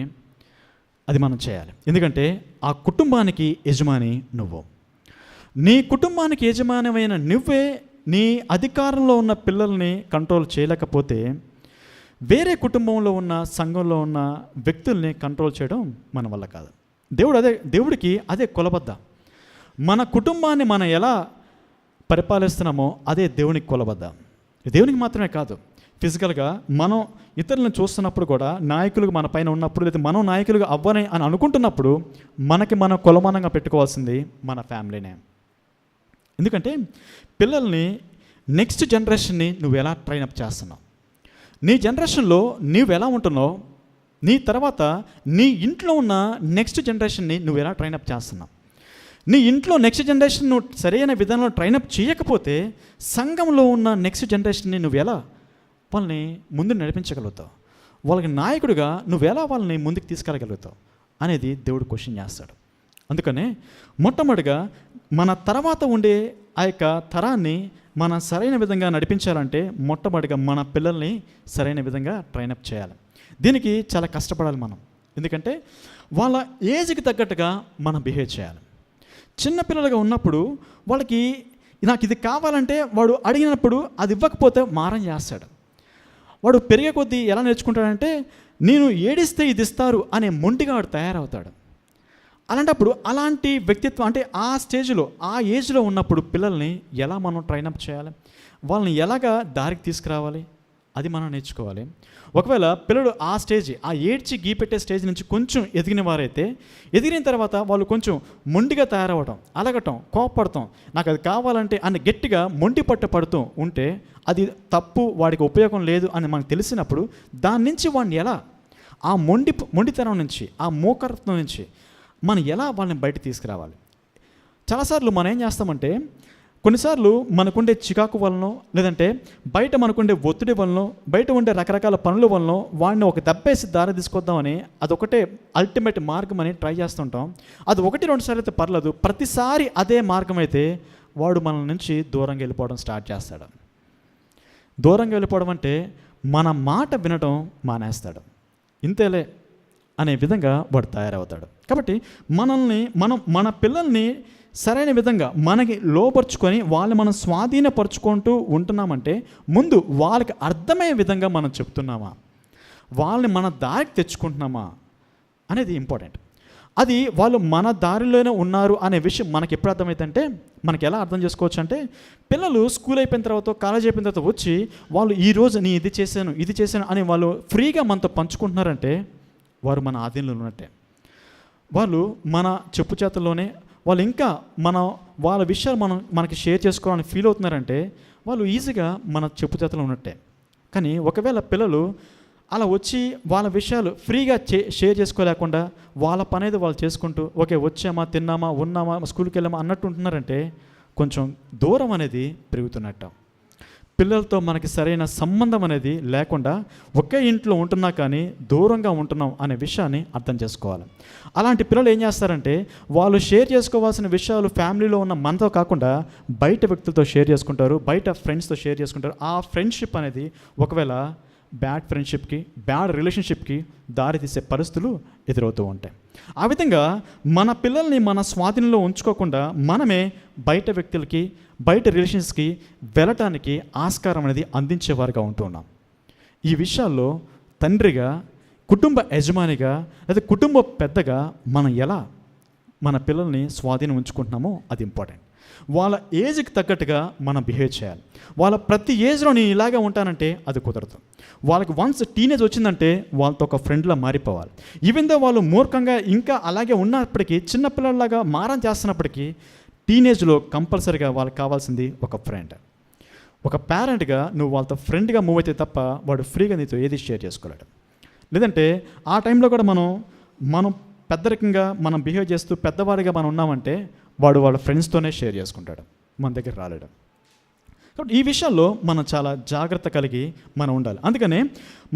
అది మనం చేయాలి. ఎందుకంటే ఆ కుటుంబానికి యజమాని నువ్వు. నీ కుటుంబానికి యజమానమైన నువ్వే నీ అధికారంలో ఉన్న పిల్లల్ని కంట్రోల్ చేయలేకపోతే వేరే కుటుంబంలో ఉన్న సంఘంలో ఉన్న వ్యక్తుల్ని కంట్రోల్ చేయడం మన వల్ల కాదు. దేవుడికి అదే కొలబద్ద. మన కుటుంబాన్ని మనం ఎలా పరిపాలిస్తున్నామో అదే దేవునికి కొలబద్ద. దేవునికి మాత్రమే కాదు, ఫిజికల్గా మనం ఇతరులను చూస్తున్నప్పుడు కూడా, నాయకులుగా మన పైన ఉన్నప్పుడు, లేదా మనం నాయకులుగా అవ్వని అని అనుకుంటున్నప్పుడు మనకి మనం కొలమానంగా పెట్టుకోవాల్సింది మన ఫ్యామిలీనే. ఎందుకంటే పిల్లల్ని, నెక్స్ట్ జనరేషన్ని నువ్వు ఎలా ట్రైనప్ చేస్తున్నావు, నీ జనరేషన్లో నువ్వు ఎలా ఉంటున్నావు, నీ తర్వాత నీ ఇంట్లో ఉన్న నెక్స్ట్ జనరేషన్ని నువ్వు ఎలా ట్రైనప్ చేస్తున్నావు. నీ ఇంట్లో నెక్స్ట్ జనరేషన్ నువ్వు సరైన విధానంలో ట్రైనప్ చేయకపోతే సంఘంలో ఉన్న నెక్స్ట్ జనరేషన్ని నువ్వు ఎలా వాళ్ళని ముందు నడిపించగలుగుతావు, వాళ్ళకి నాయకుడిగా నువ్వు ఎలా వాళ్ళని ముందుకు తీసుకెళ్ళగలుగుతావు అనేది దేవుడు క్వశ్చన్ చేస్తాడు. అందుకనే మొట్టమొదటిగా మన తర్వాత ఉండే ఆ యొక్క తరాన్ని మనం సరైన విధంగా నడిపించాలంటే మొట్టమొదటిగా మన పిల్లల్ని సరైన విధంగా ట్రైనప్ చేయాలి. దీనికి చాలా కష్టపడాలి మనం. ఎందుకంటే వాళ్ళ ఏజ్కి తగ్గట్టుగా మనం బిహేవ్ చేయాలి. చిన్నపిల్లలుగా ఉన్నప్పుడు వాళ్ళకి నాకు ఇది కావాలంటే వాడు అడిగినప్పుడు అది ఇవ్వకపోతే మారం చేస్తాడు. వాడు పెరిగే కొద్దీ ఎలా నేర్చుకుంటాడంటే నేను ఏడిస్తే ఇది ఇస్తారు అనే మొండిగా వాడు తయారవుతాడు. అలాంటప్పుడు అలాంటి వ్యక్తిత్వం, అంటే ఆ స్టేజ్లో ఆ ఏజ్లో ఉన్నప్పుడు పిల్లల్ని ఎలా మనం ట్రైనప్ చేయాలి, వాళ్ళని ఎలాగా దారికి తీసుకురావాలి, అది మనం నేర్చుకోవాలి. ఒకవేళ పిల్లలు ఆ స్టేజ్, ఆ ఏడ్చి గీపెట్టే స్టేజ్ నుంచి కొంచెం ఎదిగిన వారైతే, ఎదిగిన తర్వాత వాళ్ళు కొంచెం మొండిగా తయారవడం, అలగటం, కోపపడటం, నాకు అది కావాలంటే అని గట్టిగా మొండి పడుతూ ఉంటే అది తప్పు, వాడికి ఉపయోగం లేదు అని మనకు తెలిసినప్పుడు దాని నుంచి వాడిని ఎలా, ఆ మొండితనం నుంచి, ఆ మోకరత్వం నుంచి మనం ఎలా వాళ్ళని బయట తీసుకురావాలి. చాలాసార్లు మనం ఏం చేస్తామంటే, కొన్నిసార్లు మనకుండే చికాకు వలనో, లేదంటే బయట మనకుండే ఒత్తిడి వలనో, బయట ఉండే రకరకాల పనుల వలనో వాడిని ఒక దెబ్బేసి దారి తీసుకొద్దామని, అదొకటే అల్టిమేట్ మార్గం అని ట్రై చేస్తుంటాం. అది 1-2 సార్లు అయితే పర్లేదు, ప్రతిసారి అదే మార్గం అయితే వాడు మన నుంచి దూరంగా వెళ్ళిపోవడం స్టార్ట్ చేస్తాడు. దూరంగా వెళ్ళిపోవడం అంటే మన మాట వినడం మానేస్తాడు. ఇంతేలే అనే విధంగా వాడు తయారవుతాడు. కాబట్టి మన పిల్లల్ని సరైన విధంగా మనకి లోపరుచుకొని వాళ్ళని మనం స్వాధీనపరుచుకుంటూ ఉంటున్నామంటే ముందు వాళ్ళకి అర్థమయ్యే విధంగా మనం చెప్తున్నామా, వాళ్ళని మన దారికి తెచ్చుకుంటున్నామా అనేది ఇంపార్టెంట్. అది వాళ్ళు మన దారిలోనే ఉన్నారు అనే విషయం మనకి ఎప్పుడు అర్థమైందంటే, మనకి ఎలా అర్థం చేసుకోవచ్చు అంటే, పిల్లలు స్కూల్ అయిపోయిన తర్వాత, కాలేజ్ అయిపోయిన తర్వాత వచ్చి వాళ్ళు ఈరోజు నేను ఇది చేశాను అని వాళ్ళు ఫ్రీగా మనతో పంచుకుంటున్నారంటే వారు మన ఆధీనంలో ఉన్నట్టే. వాళ్ళు మన చెప్పు చేతుల్లోనే, వాళ్ళు ఇంకా వాళ్ళ విషయాలు మనకి షేర్ చేసుకోవాలని ఫీల్ అవుతున్నారంటే వాళ్ళు ఈజీగా మన చెప్పు చేతుల్లో ఉన్నట్టే. కానీ ఒకవేళ పిల్లలు అలా వచ్చి వాళ్ళ విషయాలు ఫ్రీగా షేర్ చేసుకోలేకుండా వాళ్ళ పని అనేది వాళ్ళు చేసుకుంటూ, ఓకే వచ్చామా, తిన్నామా, ఉన్నామా, స్కూల్కి వెళ్ళామా అన్నట్టు ఉంటున్నారంటే కొంచెం దూరం అనేది పెరుగుతున్నట్టు. పిల్లలతో మనకి సరైన సంబంధం అనేది లేకుండా ఒకే ఇంట్లో ఉంటున్నా కానీ దూరంగా ఉంటున్నాం అనే విషయాన్ని అర్థం చేసుకోవాలి. అలాంటి పిల్లలు ఏం చేస్తారంటే, వాళ్ళు షేర్ చేసుకోవాల్సిన విషయాలు ఫ్యామిలీలో ఉన్న మనతో కాకుండా బయట వ్యక్తులతో షేర్ చేసుకుంటారు, బయట ఫ్రెండ్స్తో షేర్ చేసుకుంటారు. ఆ ఫ్రెండ్షిప్ అనేది ఒకవేళ బ్యాడ్ ఫ్రెండ్షిప్కి, బ్యాడ్ రిలేషన్షిప్కి దారి తీసే పరిస్థితులు ఎదురవుతూ ఉంటాయి. ఆ విధంగా మన పిల్లల్ని మన స్వాధీనంలో ఉంచుకోకుండా మనమే బయట వ్యక్తులకి, బయట రిలేషన్స్కి వెళ్ళటానికి ఆస్కారం అనేది అందించేవారుగా ఉంటున్నాం. ఈ విషయాల్లో తండ్రిగా, కుటుంబ యజమానిగా, లేదా కుటుంబ పెద్దగా మనం ఎలా మన పిల్లల్ని స్వాధీనం ఉంచుకుంటున్నామో అది ఇంపార్టెంట్. వాళ్ళ ఏజ్కి తగ్గట్టుగా మనం బిహేవ్ చేయాలి. వాళ్ళ ప్రతి ఏజ్లో నేను ఇలాగే ఉంటానంటే అది కుదరదు. వాళ్ళకి వన్స్ టీనేజ్ వచ్చిందంటే వాళ్ళతో ఒక ఫ్రెండ్లా మారిపోవాలి. ఈవెన్ దో వాళ్ళు మూర్ఖంగా ఇంకా అలాగే ఉన్నప్పటికీ, చిన్నపిల్లలాగా మారం చేస్తున్నప్పటికీ, టీనేజ్లో కంపల్సరీగా వాళ్ళకి కావాల్సింది ఒక ఫ్రెండ్. ఒక పేరెంట్గా నువ్వు వాళ్ళతో ఫ్రెండ్గా మూవ్ అయితే తప్ప వాడు ఫ్రీగా నీతో ఏది షేర్ చేసుకోలేడు. లేదంటే ఆ టైంలో కూడా మనం పెద్దరికంగా మనం బిహేవ్ చేస్తూ పెద్దవాడిగా మనం ఉన్నామంటే వాడు వాళ్ళ ఫ్రెండ్స్తోనే షేర్ చేసుకుంటాడు, మన దగ్గర రాలేడు. కాబట్టి ఈ విషయాల్లో మనం చాలా జాగ్రత్త కలిగి మనం ఉండాలి. అందుకనే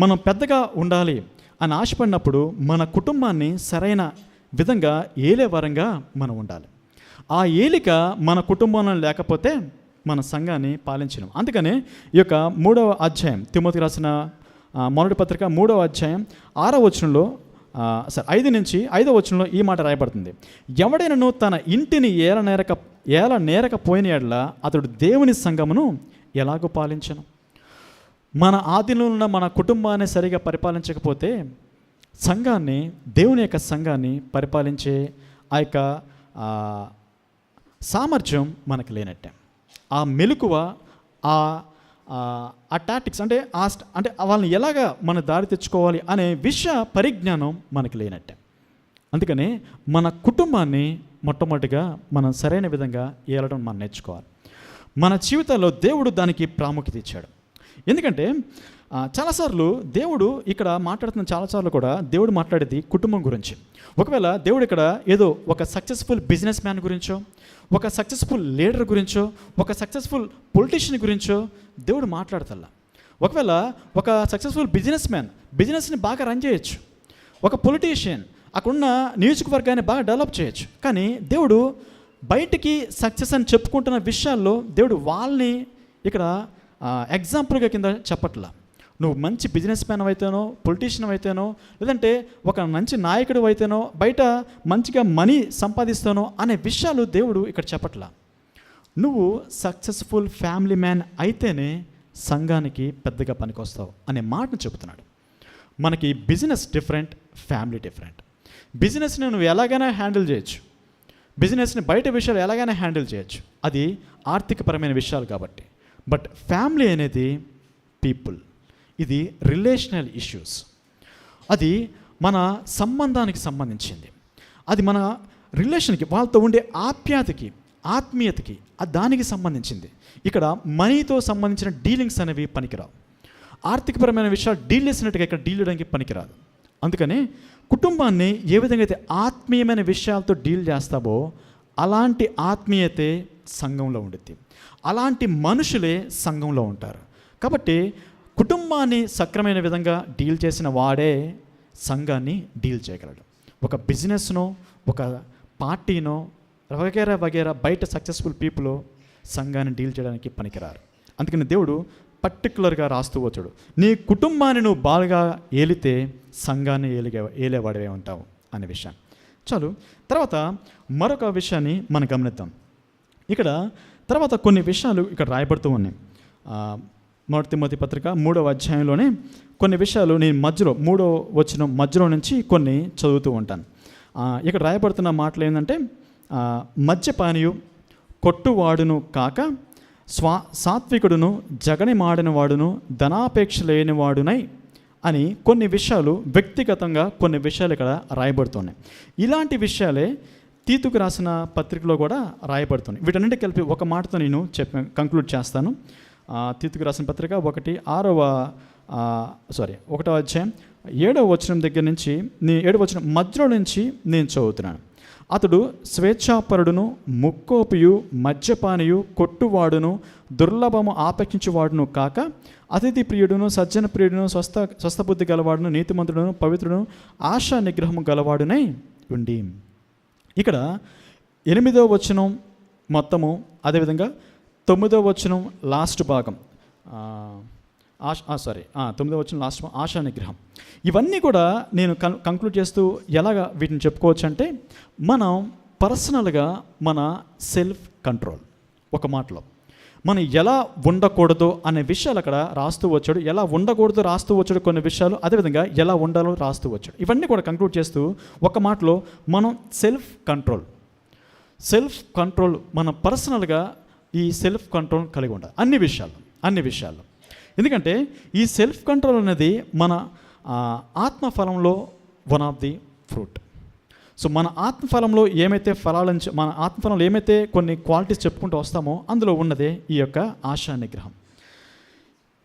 మనం పెద్దగా ఉండాలి అని ఆశపడినప్పుడు మన కుటుంబాన్ని సరైన విధంగా ఏలే వారంగా మనం ఉండాలి. ఆ ఏలిక మన కుటుంబంలో లేకపోతే మన సంఘాన్ని పాలించడం. అందుకనే ఈ యొక్క 3వ అధ్యాయం, తిమోతికి రాసిన మొదటి పత్రిక 3వ అధ్యాయం 6వ వచనంలో 5వ వచనంలో ఈ మాట రాయబడుతుంది. ఎవడైనను తన ఇంటిని ఏల నేరకపోయిన యెడల అతడు దేవుని సంఘమును ఎలాగో పాలించను. మన ఆధీనంలో ఉన్న మన కుటుంబాన్ని సరిగా పరిపాలించకపోతే సంఘాన్ని, దేవుని యొక్క సంఘాన్ని పరిపాలించే ఆ యొక్క సామర్థ్యం మనకు లేనట్టే. ఆ మెలకువ, ఆ టాటిక్స్ అంటే వాళ్ళని ఎలాగా మన దారి తెచ్చుకోవాలి అనే విషయ పరిజ్ఞానం మనకు లేనట్టే. అందుకని మన కుటుంబాన్ని మొట్టమొదటిగా మనం సరైన విధంగా ఏలడం మనం నేర్చుకోవాలి. మన జీవితాల్లో దేవుడు దానికి ప్రాముఖ్యత ఇచ్చాడు. ఎందుకంటే చాలాసార్లు దేవుడు ఇక్కడ మాట్లాడుతున్న చాలాసార్లు కూడా దేవుడు మాట్లాడేది కుటుంబం గురించి. ఒకవేళ దేవుడు ఇక్కడ ఏదో ఒక సక్సెస్ఫుల్ బిజినెస్ మ్యాన్ గురించో, ఒక సక్సెస్ఫుల్ లీడర్ గురించో, ఒక సక్సెస్ఫుల్ పొలిటీషియన్ గురించో దేవుడు మాట్లాడతల్లా. ఒకవేళ ఒక సక్సెస్ఫుల్ బిజినెస్ మ్యాన్ బిజినెస్ని బాగా రన్ చేయొచ్చు, ఒక పొలిటీషియన్ అక్కడున్న నియోజకవర్గాన్ని బాగా డెవలప్ చేయొచ్చు. కానీ దేవుడు బయటికి సక్సెస్ అని చెప్పుకుంటున్న విషయాల్లో దేవుడు వాళ్ళని ఇక్కడ ఎగ్జాంపుల్గా కింద చెప్పట్లా. నువ్వు మంచి బిజినెస్ మ్యాన్ అయితేనో, పొలిటీషియన్ అయితేనో, లేదంటే ఒక మంచి నాయకుడు అయితేనో, బయట మంచిగా మనీ సంపాదిస్తానో అనే విషయాలు దేవుడు ఇక్కడ చెప్పట్లా. నువ్వు సక్సెస్ఫుల్ ఫ్యామిలీ మ్యాన్ అయితేనే సంఘానికి పెద్దగా పనికొస్తావు అనే మాటను చెబుతున్నాడు. మనకి బిజినెస్ డిఫరెంట్, ఫ్యామిలీ డిఫరెంట్. బిజినెస్ని నువ్వు ఎలాగైనా హ్యాండిల్ చేయొచ్చు, బిజినెస్ని బయట విషయాలు ఎలాగైనా హ్యాండిల్ చేయొచ్చు, అది ఆర్థికపరమైన విషయాలు కాబట్టి. బట్ ఫ్యామిలీ అనేది పీపుల్, ఇది రిలేషనల్ ఇష్యూస్, అది మన సంబంధానికి సంబంధించింది, అది మన రిలేషన్కి, వాళ్ళతో ఉండే ఆప్యాయతకి, ఆత్మీయతకి, దానికి సంబంధించింది. ఇక్కడ మనీతో సంబంధించిన డీలింగ్స్ అనేవి పనికిరావు. ఆర్థికపరమైన విషయాలు డీల్ చేసినట్టుగా ఇక్కడ డీల్ చేయడానికి పనికిరాదు. అందుకని కుటుంబాన్ని ఏ విధంగా అయితే ఆత్మీయమైన విషయాలతో డీల్ చేస్తావో అలాంటి ఆత్మీయతే సంఘంలో ఉండుద్ది, అలాంటి మనుషులే సంఘంలో ఉంటారు. కాబట్టి కుటుంబాన్ని సక్రమైన విధంగా డీల్ చేసిన వాడే సంఘాన్ని డీల్ చేయగలడు. ఒక బిజినెస్నో, ఒక పార్టీనో, వగేరా బయట సక్సెస్ఫుల్ పీపుల్ సంఘాన్ని డీల్ చేయడానికి పనికిరారు. అందుకని దేవుడు పర్టికులర్గా రాస్తూ వచ్చాడు, నీ కుటుంబాన్ని నువ్వు బాగా ఏలితే సంఘాన్ని ఏలేవాడివే ఉంటావు అనే విషయం. చాలు. తర్వాత మరొక విషయాన్ని మనం గమనిద్దాం. ఇక్కడ తర్వాత కొన్ని విషయాలు ఇక్కడ రాయబడుతూ ఉన్నాయి. మొదటి తిమోతి పత్రిక 3వ అధ్యాయంలోనే కొన్ని విషయాలు నేను మధ్యలో నుంచి కొన్ని చదువుతూ ఉంటాను. ఇక్కడ రాయబడుతున్న మాటలు ఏంటంటే, మద్యపానీయు, కొట్టువాడును కాక సాత్వికుడును, జగని మాడిన వాడును, ధనాపేక్ష లేని వాడునై అని కొన్ని విషయాలు, వ్యక్తిగతంగా కొన్ని విషయాలు ఇక్కడ రాయబడుతున్నాయి. ఇలాంటి విషయాలే తీతుకు రాసిన పత్రికలో కూడా రాయబడుతుంది. వీటన్నింటి కలిపి ఒక మాటతో నేను కంక్లూడ్ చేస్తాను. తీతుకు రాసిన పత్రిక 1వ అధ్యాయం 7వ వచనం దగ్గర నుంచి 7వ వచనం మధ్యలో నుంచి నేను చదువుతున్నాను. అతడు స్వేచ్ఛాపరుడును, ముక్కోపియు, మద్యపానియు, కొట్టువాడును, దుర్లభము ఆపేక్షించువాడును కాక అతిథి ప్రియుడును, సజ్జన ప్రియుడును, స్వస్థబుద్ధి గలవాడును, నీతిమంతుడును, పవిత్రుడును, ఆశా నిగ్రహము గలవాడునై ఉండి. ఇక్కడ 8వ వచనం మొత్తము, అదేవిధంగా 9వ వచనం లాస్ట్ భాగం, 9వ వచనం లాస్ట్ ఆశా నిగ్రహం, ఇవన్నీ కూడా నేను కంక్లూడ్ చేస్తూ ఎలాగా వీటిని చెప్పుకోవచ్చు అంటే, మనం పర్సనల్గా మన సెల్ఫ్ కంట్రోల్, ఒక మాటలో మనం ఎలా ఉండకూడదు అనే విషయాలు అక్కడ రాస్తూ వచ్చాడు. ఎలా ఉండకూడదు రాస్తూ వచ్చాడు కొన్ని విషయాలు, అదేవిధంగా ఎలా ఉండాలో రాస్తూ వచ్చాడు. ఇవన్నీ కూడా కంక్లూడ్ చేస్తూ ఒక మాటలో మనం సెల్ఫ్ కంట్రోల్ మనం పర్సనల్గా ఈ సెల్ఫ్ కంట్రోల్ కలిగి ఉండాలి అన్ని విషయాల్లో. ఎందుకంటే ఈ సెల్ఫ్ కంట్రోల్ అనేది మన ఆత్మఫలంలో one of the fruit. So మన ఆత్మఫలంలో ఏమైతే కొన్ని క్వాలిటీస్ చెప్పుకుంటూ వస్తామో అందులో ఉన్నదే ఈ యొక్క ఆశా నిగ్రహం.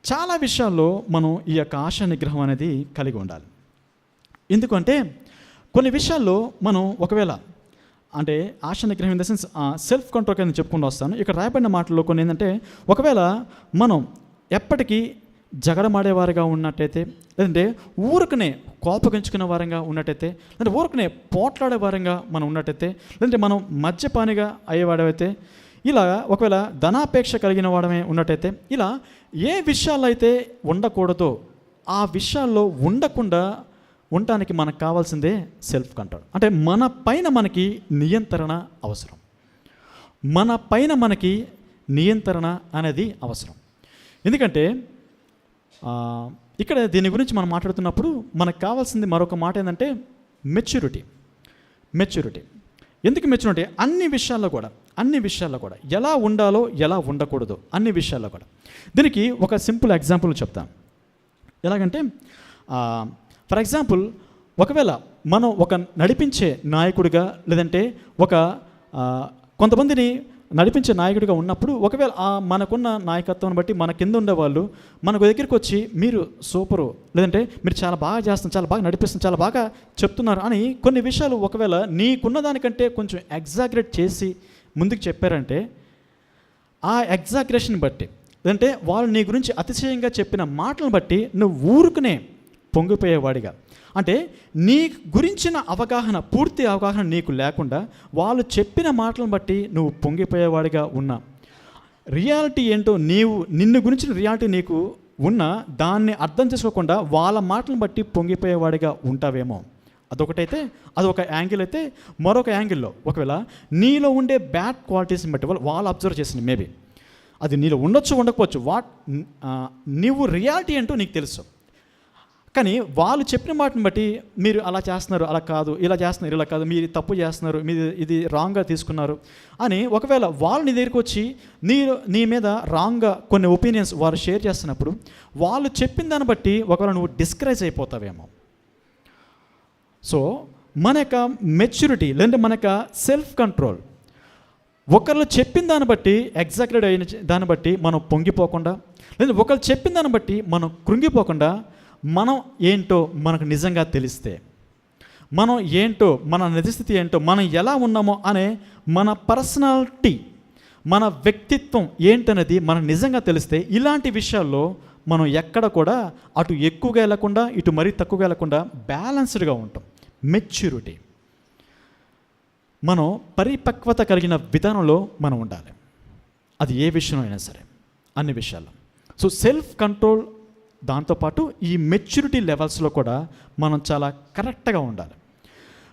చాలా విషయాల్లో మనం ఈ యొక్క ఆశా నిగ్రహం అనేది కలిగి ఉండాలి. ఎందుకంటే కొన్ని విషయాల్లో మనం ఒకవేళ అంటే ఆశా నిగ్రహం in the sense self control కింద చెప్పుకుంటూ వస్తాను. ఇక్కడ రాయబడిన మాటల్లో కొన్ని ఏంటంటే, ఒకవేళ మనం ఎప్పటికీ జగడమాడేవారుగా ఉన్నట్టయితే, లేదంటే ఊరికనే కోపగించుకునే వారంగా ఉన్నట్టయితే, లేదంటే ఊరికనే పోట్లాడే వారంగా మనం ఉన్నట్టయితే, లేదంటే మనం మద్యపానిగా అయ్యేవాడైతే, ఇలా ఒకవేళ ధనాపేక్ష కలిగిన వాడమే ఉన్నట్టయితే, ఇలా ఏ విషయాల్లో అయితే ఉండకూడదో ఆ విషయాల్లో ఉండకుండా ఉండటానికి మనకు కావాల్సిందే సెల్ఫ్ కంట్రోల్. అంటే మన పైన మనకి నియంత్రణ అవసరం. మన పైన మనకి నియంత్రణ అనేది అవసరం. ఎందుకంటే ఇక్కడ దీని గురించి మనం మాట్లాడుతున్నప్పుడు మనకు కావాల్సింది మరొక మాట ఏంటంటే మెచ్యూరిటీ. ఎందుకు మెచ్యూరిటీ? అన్ని విషయాల్లో కూడా ఎలా ఉండాలో ఎలా ఉండకూడదో అన్ని విషయాల్లో కూడా. దీనికి ఒక సింపుల్ ఎగ్జాంపుల్ చెప్తాను. ఎలాగంటే ఫర్ ఎగ్జాంపుల్, ఒకవేళ మనం ఒక నడిపించే నాయకుడిగా, లేదంటే ఒక కొంతమందిని నడిపించే నాయకుడిగా ఉన్నప్పుడు, ఒకవేళ మనకున్న నాయకత్వం బట్టి మన కింద ఉండేవాళ్ళు మనకు దగ్గరికి వచ్చి మీరు సూపరు, లేదంటే మీరు చాలా బాగా చేస్తున్నారు, చాలా బాగా నడిపిస్తున్నారు, చాలా బాగా చెప్తున్నారు అని కొన్ని విషయాలు ఒకవేళ నీకున్న దానికంటే కొంచెం ఎగ్జాగరేట్ చేసి ముందుకు చెప్పారంటే, ఆ ఎగ్జాగరేషన్ బట్టి, లేదంటే వాళ్ళు నీ గురించి అతిశయంగా చెప్పిన మాటలను బట్టి నువ్వు ఊరుకునే పొంగిపోయేవాడిగా, అంటే నీ గురించిన పూర్తి అవగాహన నీకు లేకుండా వాళ్ళు చెప్పిన మాటలను బట్టి నువ్వు పొంగిపోయేవాడిగా ఉన్నా, రియాలిటీ ఏంటో నిన్ను గురించిన రియాలిటీ నీకు ఉన్నా దాన్ని అర్థం చేసుకోకుండా వాళ్ళ మాటలను బట్టి పొంగిపోయేవాడిగా ఉంటావేమో. అదొకటైతే అదొక యాంగిల్ అయితే, మరొక యాంగిల్లో ఒకవేళ నీలో ఉండే బ్యాడ్ క్వాలిటీస్ని బట్టి వాళ్ళు అబ్జర్వ్ చేసింది, మేబీ అది నీలో ఉండొచ్చు ఉండకపోవచ్చు, నీవు రియాలిటీ ఏంటో నీకు తెలుసు, కానీ వాళ్ళు చెప్పిన మాటను బట్టి మీరు అలా చేస్తున్నారు, అలా కాదు, ఇలా చేస్తున్నారు, ఇలా కాదు, మీరు తప్పు చేస్తున్నారు, మీరు ఇది రాంగ్గా తీసుకున్నారు అని ఒకవేళ వాళ్ళు నీ దగ్గరికి వచ్చి నీ మీద రాంగ్గా కొన్ని ఒపీనియన్స్ వారు షేర్ చేస్తున్నప్పుడు, వాళ్ళు చెప్పిన దాన్ని బట్టి ఒకవేళ నువ్వు డిస్కరేజ్ అయిపోతావేమో. సో మన యొక్క మెచ్యూరిటీ, లేదంటే మన యొక్క సెల్ఫ్ కంట్రోల్, ఒకళ్ళు చెప్పిన దాన్ని బట్టి ఎగ్జాక్టెడ్ అయిన దాన్ని బట్టి మనం పొంగిపోకుండా, లేదా ఒకళ్ళు చెప్పిన దాన్ని బట్టి మనం కృంగిపోకుండా, మనం ఏంటో మనకు నిజంగా తెలిస్తే, మనం ఏంటో మన నిజస్థితి ఏంటో, మనం ఎలా ఉన్నామో అనే మన పర్సనాలిటీ, మన వ్యక్తిత్వం ఏంటనేది మనకు నిజంగా తెలిస్తే, ఇలాంటి విషయాల్లో మనం ఎక్కడ కూడా అటు ఎక్కువగా వెళ్ళకుండా ఇటు మరీ తక్కువగా వెళ్ళకుండా బ్యాలెన్స్డ్గా ఉంటాం. మెచ్యూరిటీ, మనం పరిపక్వత కలిగిన విధానంలో మనం ఉండాలి. అది ఏ విషయం అయినా సరే, అన్ని విషయాల్లో. సో సెల్ఫ్ కంట్రోల్, దాంతోపాటు ఈ మెచ్యూరిటీ లెవెల్స్లో కూడా మనం చాలా కరెక్ట్గా ఉండాలి.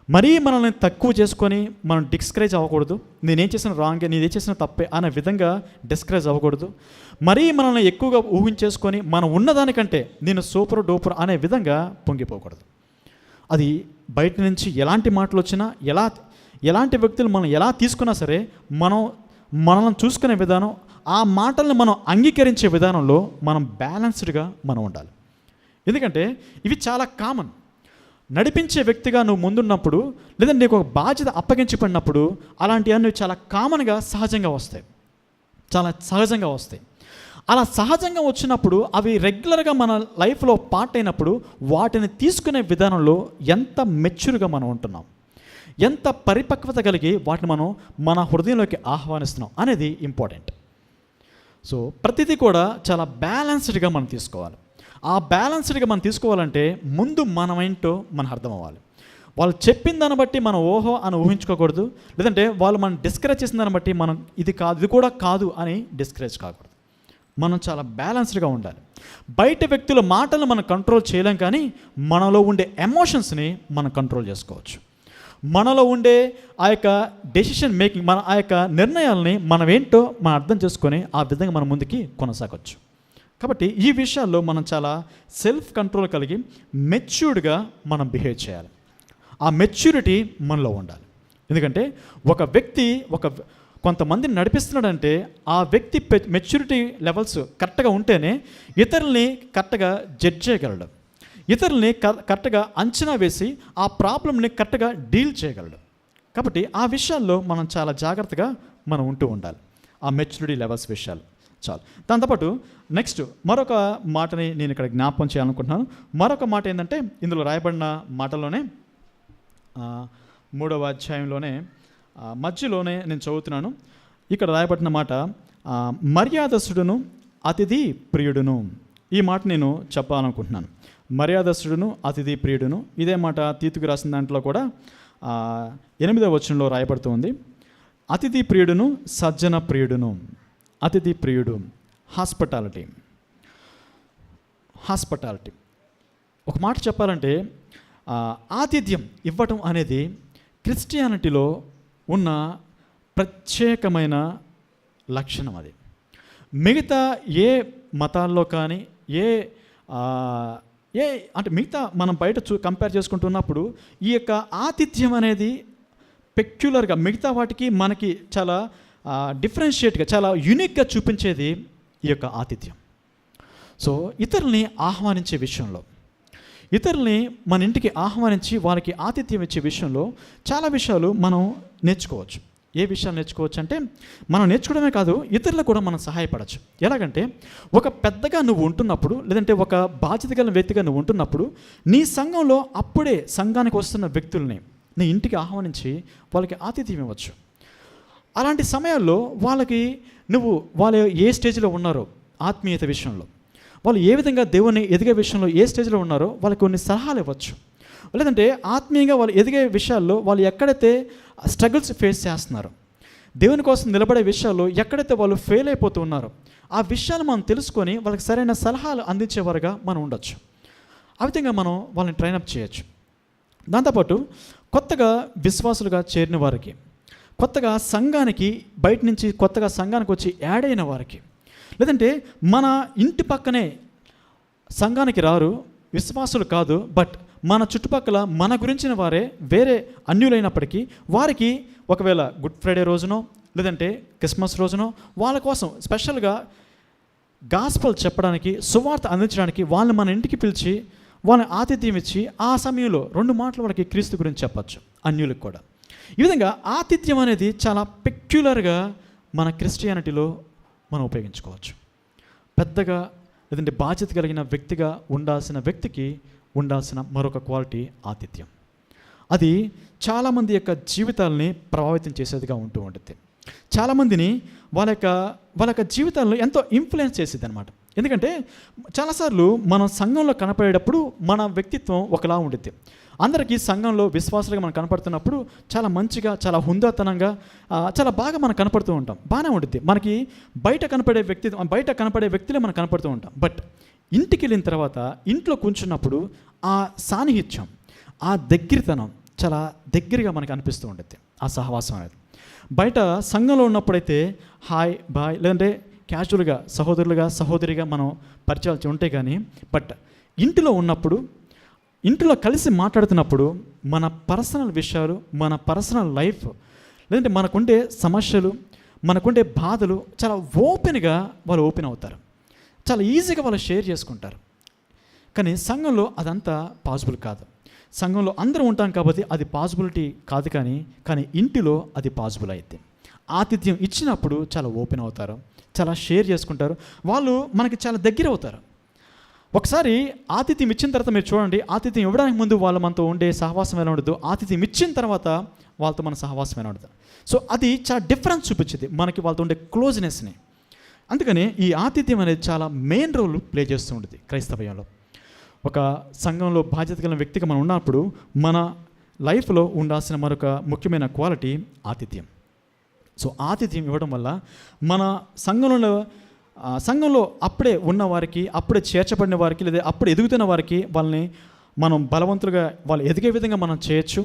మరీ మనల్ని తక్కువ చేసుకొని మనం డిస్కరేజ్ అవ్వకూడదు. నేనేం చేసిన రాంగే, నేనేం చేసిన తప్పే అనే విధంగా డిస్కరేజ్ అవ్వకూడదు. మరీ మనల్ని ఎక్కువగా ఊహించేసుకొని మనం ఉన్నదానికంటే నేను సూపర్ డూపర్ అనే విధంగా పొంగిపోకూడదు. అది బయట నుంచి ఎలాంటి మాటలు వచ్చినా, ఎలాంటి వ్యక్తులు మనం ఎలా తీసుకున్నా సరే, మనల్ని చూసుకునే విధానం, ఆ మాటలను మనం అంగీకరించే విధానంలో మనం బ్యాలెన్స్డ్గా మనం ఉండాలి. ఎందుకంటే ఇవి చాలా కామన్. నడిపించే వ్యక్తిగా నువ్వు ముందున్నప్పుడు, లేదంటే నీకు ఒక బాధ్యత అప్పగించబడినప్పుడు అలాంటివన్నీ చాలా కామన్గా సహజంగా వస్తాయి, చాలా సహజంగా వస్తాయి. అలా సహజంగా వచ్చినప్పుడు అవి రెగ్యులర్గా మన లైఫ్లో పార్ట్ అయినప్పుడు వాటిని తీసుకునే విధానంలో ఎంత మెచ్యూర్గా మనం ఉంటున్నాం, ఎంత పరిపక్వత కలిగి వాటిని మనం మన హృదయంలోకి ఆహ్వానిస్తున్నాం అనేది ఇంపార్టెంట్. సో ప్రతిదీ కూడా చాలా బ్యాలెన్స్డ్గా మనం తీసుకోవాలి. ఆ బ్యాలెన్స్డ్గా మనం తీసుకోవాలంటే ముందు మనం ఏంటో మనకు అర్థం అవ్వాలి. వాళ్ళు చెప్పిన దాన్ని బట్టి మనం ఓహో అని ఊహించుకోకూడదు, లేదంటే వాళ్ళు మనం డిస్కరేజ్ చేసిన దాన్ని బట్టి మనం ఇది కాదు, ఇది కూడా కాదు అని డిస్కరేజ్ కాకూడదు. మనం చాలా బ్యాలెన్స్డ్గా ఉండాలి. బయట వ్యక్తుల మాటలు మనం కంట్రోల్ చేయలేం, కానీ మనలో ఉండే ఎమోషన్స్ని మనం కంట్రోల్ చేసుకోవచ్చు. మనలో ఉండే ఆ యొక్క డెసిషన్ మేకింగ్, మన ఆ యొక్క నిర్ణయాలని మనం ఏంటో మనం అర్థం చేసుకొని ఆ విధంగా మనం ముందుకి కొనసాగవచ్చు. కాబట్టి ఈ విషయాల్లో మనం చాలా సెల్ఫ్ కంట్రోల్ కలిగి మెచ్యూర్డ్గా మనం బిహేవ్ చేయాలి. ఆ మెచ్యూరిటీ మనలో ఉండాలి. ఎందుకంటే ఒక వ్యక్తి కొంతమందిని నడిపిస్తున్నాడంటే ఆ వ్యక్తి మెచ్యూరిటీ లెవెల్స్ కరెక్ట్గా ఉంటేనే ఇతరుల్ని కరెక్ట్గా జడ్జ్ చేయగలడు, ఇతరుల్ని కరెక్ట్గా అంచనా వేసి ఆ ప్రాబ్లమ్ని కరెక్ట్గా డీల్ చేయగలడు. కాబట్టి ఆ విషయాల్లో మనం చాలా జాగ్రత్తగా మనం ఉంటూ ఉండాలి, ఆ మెచ్యూరిటీ లెవెల్స్ విషయాలు. చాలు. దాంతోపాటు నెక్స్ట్ మరొక మాటని నేను ఇక్కడ జ్ఞాపకం చేయాలనుకుంటున్నాను. మరొక మాట ఏంటంటే ఇందులో రాయబడిన మాటల్లోనే 3వ అధ్యాయంలోనే మధ్యలోనే నేను చదువుతున్నాను. ఇక్కడ రాయబడిన మాట, మర్యాదస్తుడును అతిథి ప్రియుడును. ఈ మాట నేను చెప్పాలనుకుంటున్నాను. మర్యాదస్తుడును అతిథి ప్రియుడును, ఇదే మాట తీతుకు రాసిన దాంట్లో కూడా 8వ వచనంలో రాయబడుతుంది. అతిథి ప్రియుడును సజ్జన ప్రియుడును. అతిథి ప్రియుడు హాస్పిటాలిటీ. ఒక మాట చెప్పాలంటే ఆతిథ్యం ఇవ్వటం అనేది క్రిస్టియానిటీలో ఉన్న ప్రత్యేకమైన లక్షణం. అది మిగతా ఏ మతాల్లో కానీ అంటే మిగతా మనం బయట కంపేర్ చేసుకుంటున్నప్పుడు ఈ యొక్క ఆతిథ్యం అనేది పెక్యులర్గా మిగతా వాటికి మనకి చాలా డిఫరెన్షియేట్గా, చాలా యూనిక్గా చూపించేది ఈ యొక్క ఆతిథ్యం. సో ఇతరుల్ని ఆహ్వానించే విషయంలో, ఇతరుల్ని మన ఇంటికి ఆహ్వానించి వాళ్ళకి ఆతిథ్యం ఇచ్చే విషయంలో చాలా విషయాలు మనం నేర్చుకోవచ్చు. ఏ విషయాలు నేర్చుకోవచ్చు అంటే, మనం నేర్చుకోవడమే కాదు, ఇతరులకు కూడా మనం సహాయపడవచ్చు. ఎలాగంటే, ఒక పెద్దగా నువ్వు ఉంటున్నప్పుడు, లేదంటే ఒక బాధ్యత గల వ్యక్తిగా నువ్వు ఉంటున్నప్పుడు, నీ సంఘంలో అప్పుడే సంఘానికి వస్తున్న వ్యక్తుల్ని నీ ఇంటికి ఆహ్వానించి వాళ్ళకి ఆతిథ్యం ఇవ్వచ్చు. అలాంటి సమయాల్లో వాళ్ళు ఏ స్టేజ్లో ఉన్నారో ఆత్మీయత విషయంలో, వాళ్ళు ఏ విధంగా దేవుని ఎదిగే విషయంలో ఏ స్టేజ్లో ఉన్నారో వాళ్ళకి కొన్ని సలహాలు ఇవ్వచ్చు. లేదంటే ఆత్మీయంగా వాళ్ళు ఎదిగే విషయాల్లో వాళ్ళు ఎక్కడైతే స్ట్రగుల్స్ ఫేస్ చేస్తున్నారో, దేవుని కోసం నిలబడే విషయాల్లో ఎక్కడైతే వాళ్ళు ఫెయిల్ అయిపోతూ ఉన్నారో ఆ విషయాలు మనం తెలుసుకొని వాళ్ళకి సరైన సలహాలు అందించేవారుగా మనం ఉండొచ్చు. ఆ విధంగా మనం వాళ్ళని ట్రైనప్ చేయొచ్చు. దాంతోపాటు కొత్తగా విశ్వాసులుగా చేరిన వారికి, కొత్తగా సంఘానికి బయట నుంచి కొత్తగా సంఘానికి వచ్చి యాడ్ అయిన వారికి, లేదంటే మన ఇంటి పక్కనే సంఘానికి రారు, విశ్వాసులు కాదు, బట్ మన చుట్టుపక్కల మన గురించిన వారే వేరే అన్యులైనప్పటికీ వారికి ఒకవేళ గుడ్ ఫ్రైడే రోజునో లేదంటే క్రిస్మస్ రోజునో వాళ్ళ కోసం స్పెషల్గా గాస్పల్ చెప్పడానికి, సువార్త అందించడానికి వాళ్ళని మన ఇంటికి పిలిచి వాళ్ళని ఆతిథ్యం ఇచ్చి ఆ సమయంలో 2 మాటలు వాళ్ళకి క్రీస్తు గురించి చెప్పచ్చు, అన్యులకు కూడా. ఈ విధంగా ఆతిథ్యం అనేది చాలా పెక్యులర్గా మన క్రిస్టియానిటీలో మనం ఉపయోగించుకోవచ్చు. పెద్దగా లేదంటే బాధ్యత కలిగిన వ్యక్తిగా ఉండాల్సిన వ్యక్తికి ఉండాల్సిన మరొక క్వాలిటీ ఆతిథ్యం. అది చాలామంది యొక్క జీవితాలని ప్రభావితం చేసేదిగా ఉంటూ ఉంటుంది. చాలామందిని వాళ్ళ యొక్క జీవితాలను ఎంతో ఇన్ఫ్లుయెన్స్ చేసేది అనమాట. ఎందుకంటే చాలాసార్లు మనం సంఘంలో కనపడేటప్పుడు మన వ్యక్తిత్వం ఒకలా ఉంటుంది. అందరికీ సంఘంలో విశ్వాసాలుగా మనం కనపడుతున్నప్పుడు చాలా మంచిగా, చాలా హుందాతనంగా, చాలా బాగా మనం కనపడుతూ ఉంటాం. బాగానే ఉంటుంది. మనకి బయట కనపడే వ్యక్తులే మనం కనపడుతూ ఉంటాం. బట్ ఇంటికి వెళ్ళిన తర్వాత ఇంట్లో కూర్చున్నప్పుడు ఆ సాన్నిహిత్యం, ఆ దగ్గరతనం చాలా దగ్గరగా మనకు అనిపిస్తూ ఉంటుంది. ఆ సహవాసం అనేది బయట సంఘంలో ఉన్నప్పుడైతే హాయ్ బాయ్ లేదంటే క్యాజువల్గా సహోదరులుగా సహోదరిగా మనం పరిచయాలు ఉంటాయి. కానీ బట్ ఇంటిలో ఉన్నప్పుడు, ఇంటిలో కలిసి మాట్లాడుతున్నప్పుడు మన పర్సనల్ విషయాలు, మన పర్సనల్ లైఫ్, లేదంటే మనకుండే సమస్యలు, మనకుండే బాధలు చాలా ఓపెన్గా వాళ్ళు ఓపెన్ అవుతారు. చాలా ఈజీగా వాళ్ళు షేర్ చేసుకుంటారు. కానీ సంఘంలో అదంతా పాసిబుల్ కాదు. సంఘంలో అందరూ ఉంటాం కాబట్టి అది పాసిబిలిటీ కాదు. కానీ ఇంటిలో అది పాసిబుల్ అయితే ఆతిథ్యం ఇచ్చినప్పుడు చాలా ఓపెన్ అవుతారు, చాలా షేర్ చేసుకుంటారు, వాళ్ళు మనకి చాలా దగ్గర అవుతారు. ఒకసారి ఆతిథ్యం ఇచ్చిన తర్వాత మీరు చూడండి, ఆతిథ్యం ఇవ్వడానికి ముందు వాళ్ళు మనతో ఉండే సహవాసం ఎలా ఉండదు, ఆతిథ్యం ఇచ్చిన తర్వాత వాళ్ళతో మన సహవాసం ఎలా ఉండదు. సో అది చాలా డిఫరెన్స్ చూపించింది మనకి వాళ్ళతో ఉండే క్లోజ్నెస్ని. అందుకని ఈ ఆతిథ్యం అనేది చాలా మెయిన్ రోల్ ప్లే చేస్తూ ఉంటుంది క్రైస్తవ్యంలో. ఒక సంఘంలో బాధ్యత కలిగిన వ్యక్తిగా మనం ఉన్నప్పుడు మన లైఫ్లో ఉండాల్సిన మరొక ముఖ్యమైన క్వాలిటీ ఆతిథ్యం. సో ఆతిథ్యం ఇవ్వడం వల్ల మన సంఘంలో అప్పుడే ఉన్న వారికి, అప్పుడే చేర్చబడిన వారికి, లేదా అప్పుడే ఎదుగుతున్న వారికి వాళ్ళని మనం బలవంతులుగా వాళ్ళు ఎదిగే విధంగా మనం చేయొచ్చు.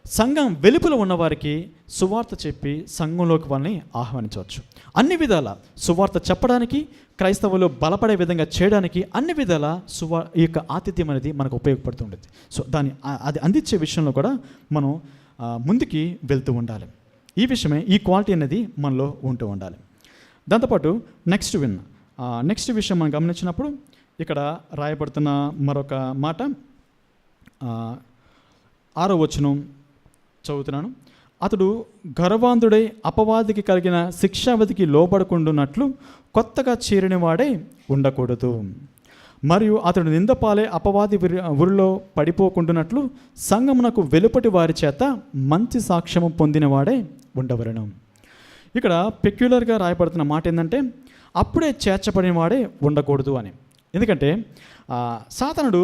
సంఘం వెలుపల ఉన్నవారికి సువార్త చెప్పి సంఘంలోకి వాళ్ళని ఆహ్వానించవచ్చు. అన్ని విధాల సువార్త చెప్పడానికి, క్రైస్తవులు బలపడే విధంగా చేయడానికి అన్ని విధాల ఈ యొక్క ఆతిథ్యం అనేది మనకు ఉపయోగపడుతూ ఉంటుంది. సో అది అందించే విషయంలో కూడా మనం ముందుకి వెళ్తూ ఉండాలి. ఈ విషయమే, ఈ క్వాలిటీ అనేది మనలో ఉంటూ ఉండాలి. దాంతోపాటు నెక్స్ట్ విషయం మనం గమనించినప్పుడు ఇక్కడ రాయబడుతున్న మరొక మాట 6వ వచనం చదువుతున్నాను. అతడు గర్వాంధుడై అపవాదికి కలిగిన శిక్షావిధికి లోబడకుండునట్లు కొత్తగా చేరిన వాడే ఉండకూడదు. మరియు అతడు నిందపాలే అపవాది ఉరిలో పడిపోకుండునట్లు సంఘమునకు వెలుపటి వారి చేత మంచి సాక్ష్యము పొందినవాడే ఉండవలెను. ఇక్కడ పెక్యులర్గా రాయబడుతున్న మాట ఏంటంటే అప్పుడే చేర్చబడిన వాడే ఉండకూడదు అని. ఎందుకంటే సాతానుడు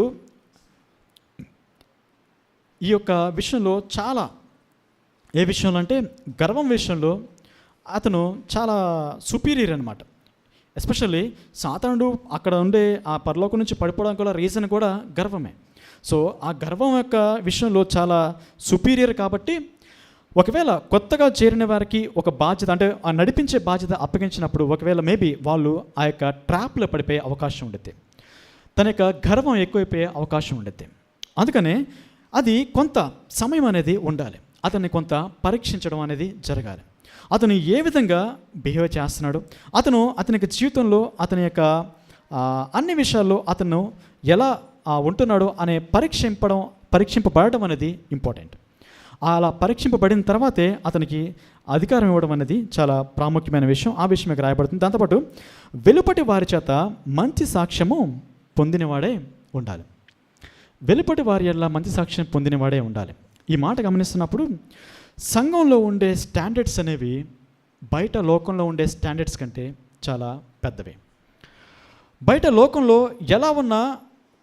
ఈ యొక్క విషయంలో చాలా, ఏ విషయంలో అంటే గర్వం విషయంలో అతను చాలా సుపీరియర్ అనమాట. ఎస్పెషల్లీ సాతానుడు అక్కడ ఉండే ఆ పరలోకం నుంచి పడిపోవడానికి కూడా రీజన్ కూడా గర్వమే. సో ఆ గర్వం యొక్క విషయంలో చాలా సుపీరియర్ కాబట్టి ఒకవేళ కొత్తగా చేరిన వారికి ఒక బాధ్యత, అంటే ఆ నడిపించే బాధ్యత అప్పగించినప్పుడు ఒకవేళ మేబీ వాళ్ళు ఆ యొక్క ట్రాప్లో పడిపోయే అవకాశం ఉండేది, తన యొక్క గర్వం ఎక్కువైపోయే అవకాశం ఉండేది. అందుకనే అది కొంత సమయం అనేది ఉండాలి, అతన్ని కొంత పరీక్షించడం అనేది జరగాలి. అతను ఏ విధంగా బిహేవ్ చేస్తున్నాడు, అతనికి జీవితంలో అతని యొక్క అన్ని విషయాల్లో అతను ఎలా ఉంటున్నాడు అనే పరీక్షింపబడడం అనేది ఇంపార్టెంట్. అలా పరీక్షింపబడిన తర్వాతే అతనికి అధికారం ఇవ్వడం అనేది చాలా ప్రాముఖ్యమైన విషయం. ఆ విషయం ఇక్కడ రాయబడుతుంది. దాంతోపాటు వెలుపటి వారి చేత మంచి సాక్ష్యము పొందినవాడే ఉండాలి. వెలుపటి వారి వల్ల మంచి సాక్ష్యం పొందినవాడే ఉండాలి. ఈ మాట గమనిస్తున్నప్పుడు సంఘంలో ఉండే స్టాండర్డ్స్ అనేవి బయట లోకంలో ఉండే స్టాండర్డ్స్ కంటే చాలా పెద్దవి. బయట లోకంలో ఎలా ఉన్నా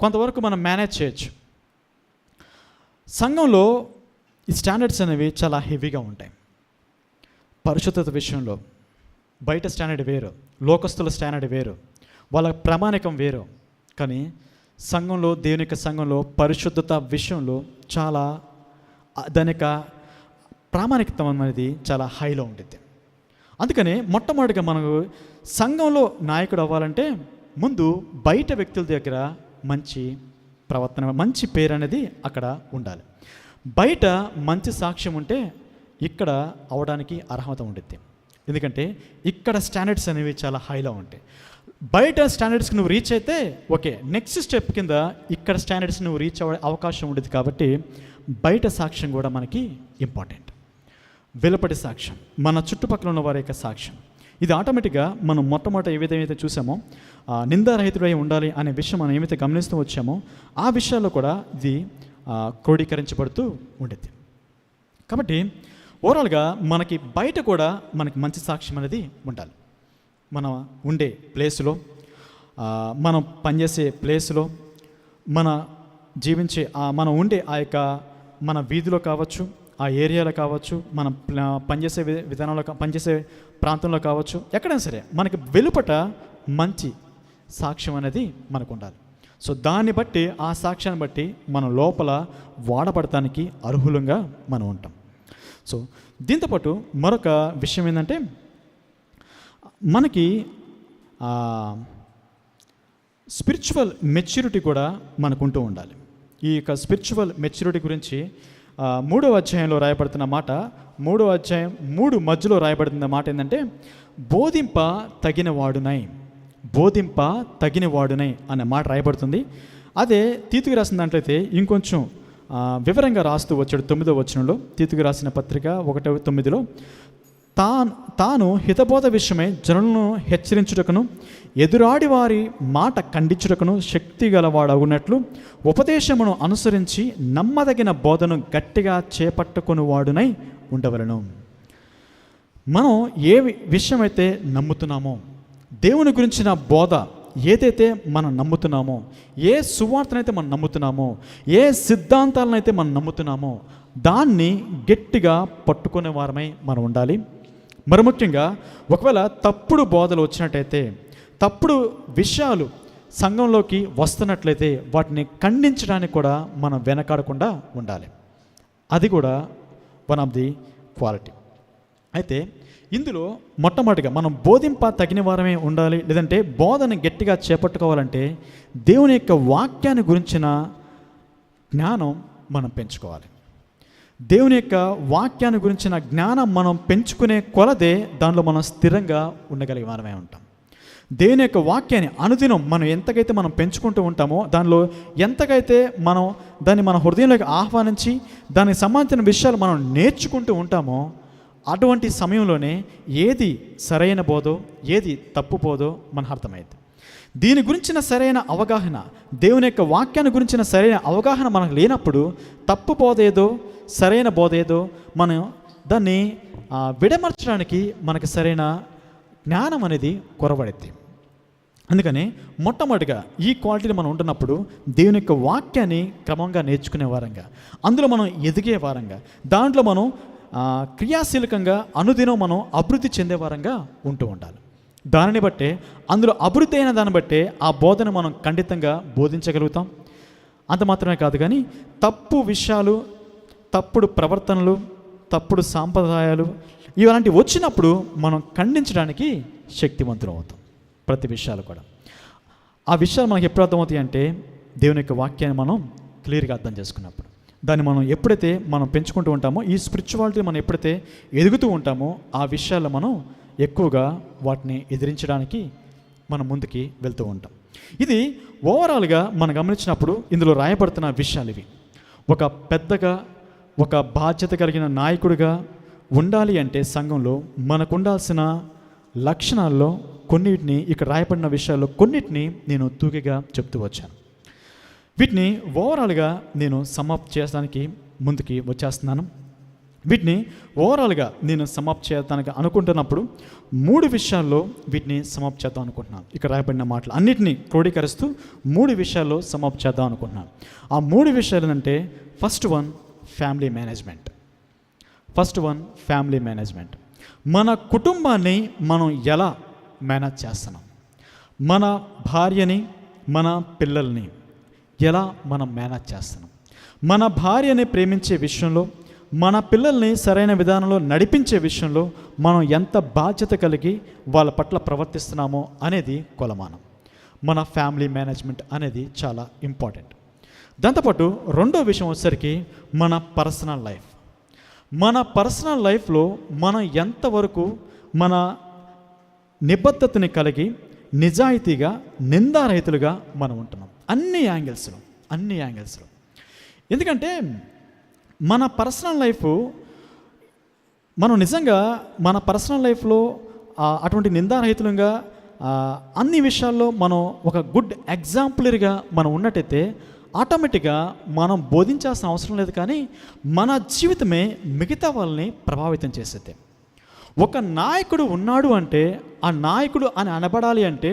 కొంతవరకు మనం మేనేజ్ చేయొచ్చు. సంఘంలో ఈ స్టాండర్డ్స్ అనేవి చాలా హెవీగా ఉంటాయి. పరిశుద్ధత విషయంలో బయట స్టాండర్డ్ వేరు, లోకస్తుల స్టాండర్డ్ వేరు, వాళ్ళ ప్రామాణికం వేరు. కానీ సంఘంలో, దేవుని యొక్క సంఘంలో పరిశుద్ధత విషయంలో చాలా దాని యొక్క ప్రామాణికత అనేది చాలా హైలో ఉంటుంది. అందుకనే మొట్టమొదటిగా మనకు సంఘంలో నాయకుడు అవ్వాలంటే ముందు బయట వ్యక్తుల దగ్గర మంచి ప్రవర్తన, మంచి పేరు అనేది అక్కడ ఉండాలి. బయట మంచి సాక్ష్యం ఉంటే ఇక్కడ అవడానికి అర్హత ఉంటుంది. ఎందుకంటే ఇక్కడ స్టాండర్డ్స్ అనేవి చాలా హైలో ఉంటాయి. బయట స్టాండర్డ్స్కి నువ్వు రీచ్ అయితే ఓకే, నెక్స్ట్ స్టెప్ కింద ఇక్కడ స్టాండర్డ్స్ నువ్వు రీచ్ అవ్వే అవకాశం ఉండేది. కాబట్టి బయట సాక్ష్యం కూడా మనకి ఇంపార్టెంట్. వెలుపటి సాక్ష్యం, మన చుట్టుపక్కల ఉన్న వారి యొక్క సాక్ష్యం, ఇది ఆటోమేటిక్గా మనం మొట్టమొదట ఏ విధంగా అయితే చూసామో నిందారహితుడై ఉండాలి అనే విషయం మనం ఏమైతే గమనిస్తూ వచ్చామో ఆ విషయాల్లో కూడా ఇది క్రోడీకరించబడుతూ ఉండేది. కాబట్టి ఓవరాల్గా మనకి బయట కూడా మనకి మంచి సాక్ష్యం అనేది ఉండాలి. మనం ఉండే ప్లేస్లో, మనం పనిచేసే ప్లేస్లో, మన జీవించే మనం ఉండే ఆ యొక్క మన వీధిలో కావచ్చు, ఆ ఏరియాలో కావచ్చు, మనం పనిచేసే విధానంలో, పనిచేసే ప్రాంతంలో కావచ్చు, ఎక్కడైనా సరే మనకి వెలుపట మంచి సాక్ష్యం అనేది మనకు ఉండాలి. సో దాన్ని బట్టి, ఆ సాక్ష్యాన్ని బట్టి మనం లోపల వాడబడటానికి అర్హులంగా మనం ఉంటాం. సో దీంతోపాటు మరొక విషయం ఏంటంటే మనకి స్పిరిచువల్ మెచ్యూరిటీ కూడా మనకుంటూ ఉండాలి. ఈ యొక్క స్పిరిచువల్ మెచ్యూరిటీ గురించి 3వ అధ్యాయంలో రాయబడుతున్న మాట, 3వ అధ్యాయం 3 మధ్యలో రాయబడుతున్న మాట ఏంటంటే బోధింప తగినవాడునై అనే మాట రాయబడుతుంది. అదే తీతుకు రాసిన దాంట్లయితే ఇంకొంచెం వివరంగా రాస్తూ వచ్చాడు. 9వ వచనంలో, తీతుకు రాసిన పత్రిక 1:9లో తాను హితబోధ విషయమై జనులను హెచ్చరించుటకును ఎదురాడి వారి మాట ఖండించుటకును శక్తి గలవాడగునట్లు ఉపదేశమును అనుసరించి నమ్మదగిన బోధను గట్టిగా చేపట్టుకునివాడునై ఉండవలను. మనం ఏ విషయమైతే నమ్ముతున్నామో, దేవుని గురించిన బోధ ఏదైతే మనం నమ్ముతున్నామో, ఏ సువార్తనైతే మనం నమ్ముతున్నామో, ఏ సిద్ధాంతాలనైతే మనం నమ్ముతున్నామో దాన్ని గట్టిగా పట్టుకునే వారమై మనం ఉండాలి. మరి ముఖ్యంగా ఒకవేళ తప్పుడు బోధలు వచ్చినట్టయితే, తప్పుడు విషయాలు సంఘంలోకి వస్తున్నట్లయితే వాటిని ఖండించడానికి కూడా మనం వెనకాడకుండా ఉండాలి. అది కూడా వన్ ఆఫ్ ది క్వాలిటీ. అయితే ఇందులో మొట్టమొదటిగా మనం బోధింప తగిన వారమే ఉండాలి. లేదంటే బోధన గట్టిగా చేపట్టుకోవాలంటే దేవుని యొక్క వాక్యాన్ని గురించిన జ్ఞానం మనం పెంచుకోవాలి. దేవుని యొక్క వాక్యాన్ని గురించిన జ్ఞానం మనం పెంచుకునే కొలదే దానిలో మనం స్థిరంగా ఉండగలిగే వారమే ఉంటాం. దేవుని యొక్క వాక్యాన్ని అనుదినం మనం ఎంతకైతే మనం పెంచుకుంటూ ఉంటామో, దానిలో ఎంతకైతే మనం దాన్ని మన హృదయంలోకి ఆహ్వానించి దానికి సంబంధించిన విషయాలు మనం నేర్చుకుంటూ ఉంటామో, అటువంటి సమయంలోనే ఏది సరైన బోధో ఏది తప్పు బోధో మనకు అర్థమైంది. దీని గురించిన సరైన అవగాహన, దేవుని యొక్క వాక్యాన్ని గురించిన సరైన అవగాహన మనకు లేనప్పుడు తప్పు బోధ ఏదో సరైన బోధ ఏదో మనం దాన్ని విడమర్చడానికి మనకు సరైన జ్ఞానం అనేది కొరబడింది. అందుకని మొట్టమొదటిగా ఈ క్వాలిటీని మనం ఉంటున్నప్పుడు దేవుని యొక్క వాక్యాన్ని క్రమంగా నేర్చుకునే వారంగా, అందులో మనం ఎదిగే వారంగా, దాంట్లో మనం క్రియాశీలకంగా అనుదినం మనం అభివృద్ధి చెందే వారంగా ఉంటూ ఉండాలి. దానిని బట్టే, అందులో అభివృద్ధి అయిన దాన్ని బట్టే ఆ బోధన మనం ఖండితంగా బోధించగలుగుతాం. అంత మాత్రమే కాదు, కానీ తప్పు విషయాలు, తప్పుడు ప్రవర్తనలు, తప్పుడు సాంప్రదాయాలు ఇలాంటివి వచ్చినప్పుడు మనం ఖండించడానికి శక్తివంతులు అవుతాం. ప్రతి విషయాలు కూడా ఆ విషయాలు మనకి ఎప్పుడు అర్థమవుతాయి అంటే దేవుని యొక్క వాక్యాన్ని మనం క్లియర్గా అర్థం చేసుకున్నప్పుడు, దాన్ని మనం ఎప్పుడైతే మనం పెంచుకుంటూ ఉంటామో, ఈ స్పిరిచువాలిటీ మనం ఎప్పుడైతే ఎదుగుతూ ఉంటామో ఆ విషయాల్లో మనం ఎక్కువగా వాటిని ఎదిరించడానికి మనం ముందుకి వెళ్తూ ఉంటాం. ఇది ఓవరాల్గా మనం గమనించినప్పుడు ఇందులో రాయబడుతున్న విషయాలు ఇవి. ఒక పెద్దగా, ఒక బాధ్యత కలిగిన నాయకుడిగా ఉండాలి అంటే సంఘంలో మనకు ఉండాల్సిన లక్షణాల్లో కొన్నిటిని, ఇక్కడ రాయబడిన విషయాల్లో కొన్నిటిని నేను తూకిగా చెప్తూ వచ్చాను. వీటిని ఓవరాల్గా నేను సమాప్తి చేయడానికి ముందుకి వచ్చేస్తున్నాను. వీటిని ఓవరాల్గా నేను సమాప్తి చేయడానికి అనుకుంటున్నప్పుడు 3 విషయాల్లో వీటిని సమాప్తి చేద్దాం అనుకుంటున్నాను. ఇక్కడ రాయబడిన మాటలు అన్నిటినీ క్రోడీకరిస్తూ 3 విషయాల్లో సమాప్తి చేద్దాం అనుకుంటున్నాను. ఆ 3 విషయాలు ఏంటంటే, first one family management. Family management. మన కుటుంబాన్ని మనం ఎలా మేనేజ్ చేస్తున్నాం, మన భార్యని, మన పిల్లల్ని ఎలా మనం మేనేజ్ చేస్తున్నాం, మన భార్యని ప్రేమించే విషయంలో, మన పిల్లల్ని సరైన విధానంలో నడిపించే విషయంలో మనం ఎంత బాధ్యత కలిగి వాళ్ళ పట్ల ప్రవర్తిస్తున్నామో అనేది కొలమానం. మన ఫ్యామిలీ మేనేజ్మెంట్ అనేది చాలా ఇంపార్టెంట్. దాంతోపాటు రెండో విషయం వచ్చేసరికి మన పర్సనల్ లైఫ్. మన పర్సనల్ లైఫ్లో మనం ఎంతవరకు మన నిబద్ధతని కలిగి నిజాయితీగా, నిందారహితులుగా మనం ఉంటున్నాం అన్ని యాంగిల్స్లో. ఎందుకంటే మన పర్సనల్ లైఫ్, మనం నిజంగా మన పర్సనల్ లైఫ్లో అటువంటి నిందారహితులుగా అన్ని విషయాల్లో మనం ఒక గుడ్ ఎగ్జాంపులర్గా మనం ఉన్నట్టయితే ఆటోమేటిక్గా మనం బోధించాల్సిన అవసరం లేదు, కానీ మన జీవితమే మిగతా వాళ్ళని ప్రభావితం చేసేది. ఒక నాయకుడు ఉన్నాడు అంటే, ఆ నాయకుడు అని అనబడాలి అంటే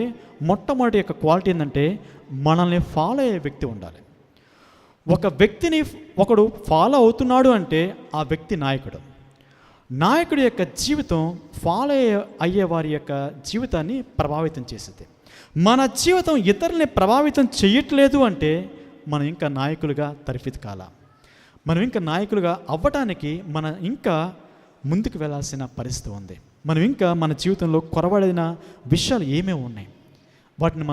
మొట్టమొదటి యొక్క క్వాలిటీ ఏంటంటే మనల్ని ఫాలో అయ్యే వ్యక్తి ఉండాలి. ఒక వ్యక్తిని ఒకడు ఫాలో అవుతున్నాడు అంటే ఆ వ్యక్తి నాయకుడు. నాయకుడి యొక్క జీవితం ఫాలో అయ్యే వారి యొక్క జీవితాన్ని ప్రభావితం చేసేది. మన జీవితం ఇతరుల్ని ప్రభావితం చేయట్లేదు అంటే మనం ఇంకా నాయకులుగా తరఫిది కాల. మనం ఇంకా నాయకులుగా అవ్వటానికి మనం ఇంకా ముందుకు వెళ్ళాల్సిన పరిస్థితి ఉంది. మనం ఇంకా మన జీవితంలో కొరవడిన విషయాలు ఏమేమి ఉన్నాయి, వాటిని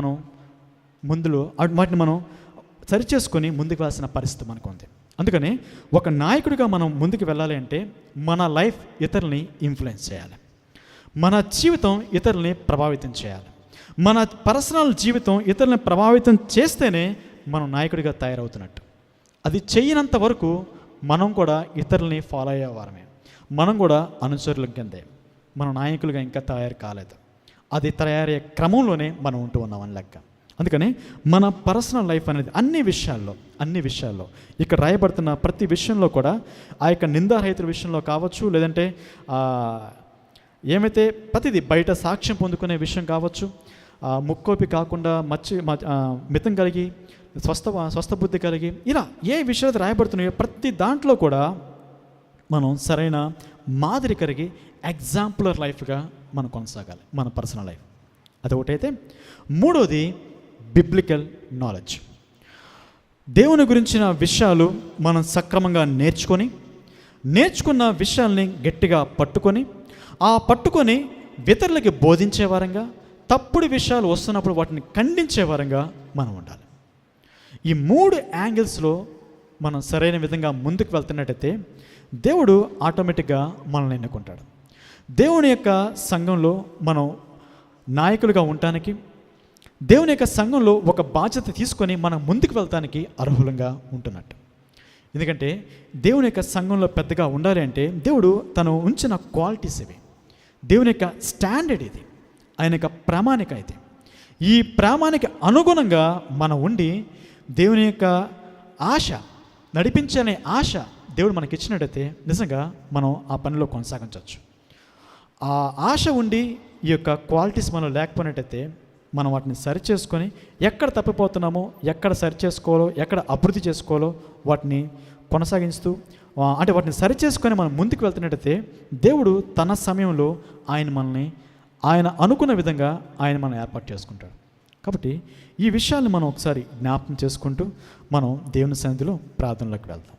మనం సరిచేసుకొని ముందుకు వెళ్ళాల్సిన పరిస్థితి మనకు ఉంది. అందుకని ఒక నాయకుడిగా మనం ముందుకు వెళ్ళాలి అంటే మన లైఫ్ ఇతరుల్ని ఇన్ఫ్లుయెన్స్ చేయాలి, మన జీవితం ఇతరుల్ని ప్రభావితం చేయాలి. మన పర్సనల్ జీవితం ఇతరుల్ని ప్రభావితం చేస్తేనే మనం నాయకుడిగా తయారవుతున్నట్టు. అది చేయనంత వరకు మనం కూడా ఇతరుల్ని ఫాలో అయ్యేవారమే, మనం కూడా అనుచరుల కిందే, మన నాయకులుగా ఇంకా తయారు కాలేదు. అది తయారయ్యే క్రమంలోనే మనం ఉంటూ ఉన్నామని లెక్క. అందుకని మన పర్సనల్ లైఫ్ అనేది అన్ని విషయాల్లో ఇక్కడ రాయబడుతున్న ప్రతి విషయంలో కూడా, ఆ యొక్క నిందారహితుల విషయంలో కావచ్చు, లేదంటే ఏమైతే ప్రతిదీ బయట సాక్ష్యం పొందుకునే విషయం కావచ్చు, ముక్కోపి కాకుండా మితం కలిగి స్వస్థ బుద్ధి కలిగి, ఇలా ఏ విషయాలు రాయబడుతున్నాయో ప్రతి దాంట్లో కూడా మనం సరైన మాదిరి కలిగి ఎగ్జాంపులర్ లైఫ్గా మనం కొనసాగాలి మన పర్సనల్ లైఫ్. అదొకటైతే, మూడోది బిబ్లికల్ నాలెడ్జ్. దేవుని గురించిన విషయాలు మనం సక్రమంగా నేర్చుకున్న విషయాల్ని గట్టిగా పట్టుకొని ఇతరులకి బోధించే వారంగా, తప్పుడు విషయాలు వస్తున్నప్పుడు వాటిని ఖండించే వారంగా మనం ఉండాలి. ఈ 3 యాంగిల్స్లో మనం సరైన విధంగా ముందుకు వెళ్తున్నట్టయితే దేవుడు ఆటోమేటిక్గా మనల్ని ఎన్నుకుంటాడు. దేవుని యొక్క సంఘంలో మనం నాయకులుగా ఉండటానికి, దేవుని యొక్క సంఘంలో ఒక బాధ్యత తీసుకొని మనం ముందుకు వెళ్తానికి అర్హులంగా ఉంటున్నట్టు. ఎందుకంటే దేవుని యొక్క సంఘంలో పెద్దగా ఉండాలి అంటే దేవుడు తను ఉంచిన క్వాలిటీస్ ఇవి, దేవుని యొక్క స్టాండర్డ్ ఇది, ఆయన యొక్క ప్రామాణిక ఇది. ఈ ప్రామాణిక అనుగుణంగా మనం ఉండి దేవుని యొక్క ఆశ, నడిపించనే ఆశ దేవుడు మనకి ఇచ్చినట్టయితే నిజంగా మనం ఆ పనిలో కొనసాగించవచ్చు. ఆ ఆశ ఉండి ఈ యొక్క క్వాలిటీస్ మనం లేకపోయినట్టయితే మనం వాటిని సరిచేసుకొని ఎక్కడ తప్పిపోతున్నామో, ఎక్కడ సరి చేసుకోవాలో, ఎక్కడ అభివృద్ధి చేసుకోవాలో వాటిని కొనసాగిస్తూ అంటే వాటిని సరిచేసుకొని మనం ముందుకు వెళ్తున్నట్టయితే దేవుడు తన సమయంలో ఆయన అనుకున్న విధంగా ఆయన మనం ఏర్పాటు చేసుకుంటాడు. కాబట్టి ఈ విషయాన్ని మనం ఒకసారి జ్ఞాపకం చేసుకుంటూ మనం దేవుని సన్నిధిలో ప్రార్థనలోకి వెళ్తాం.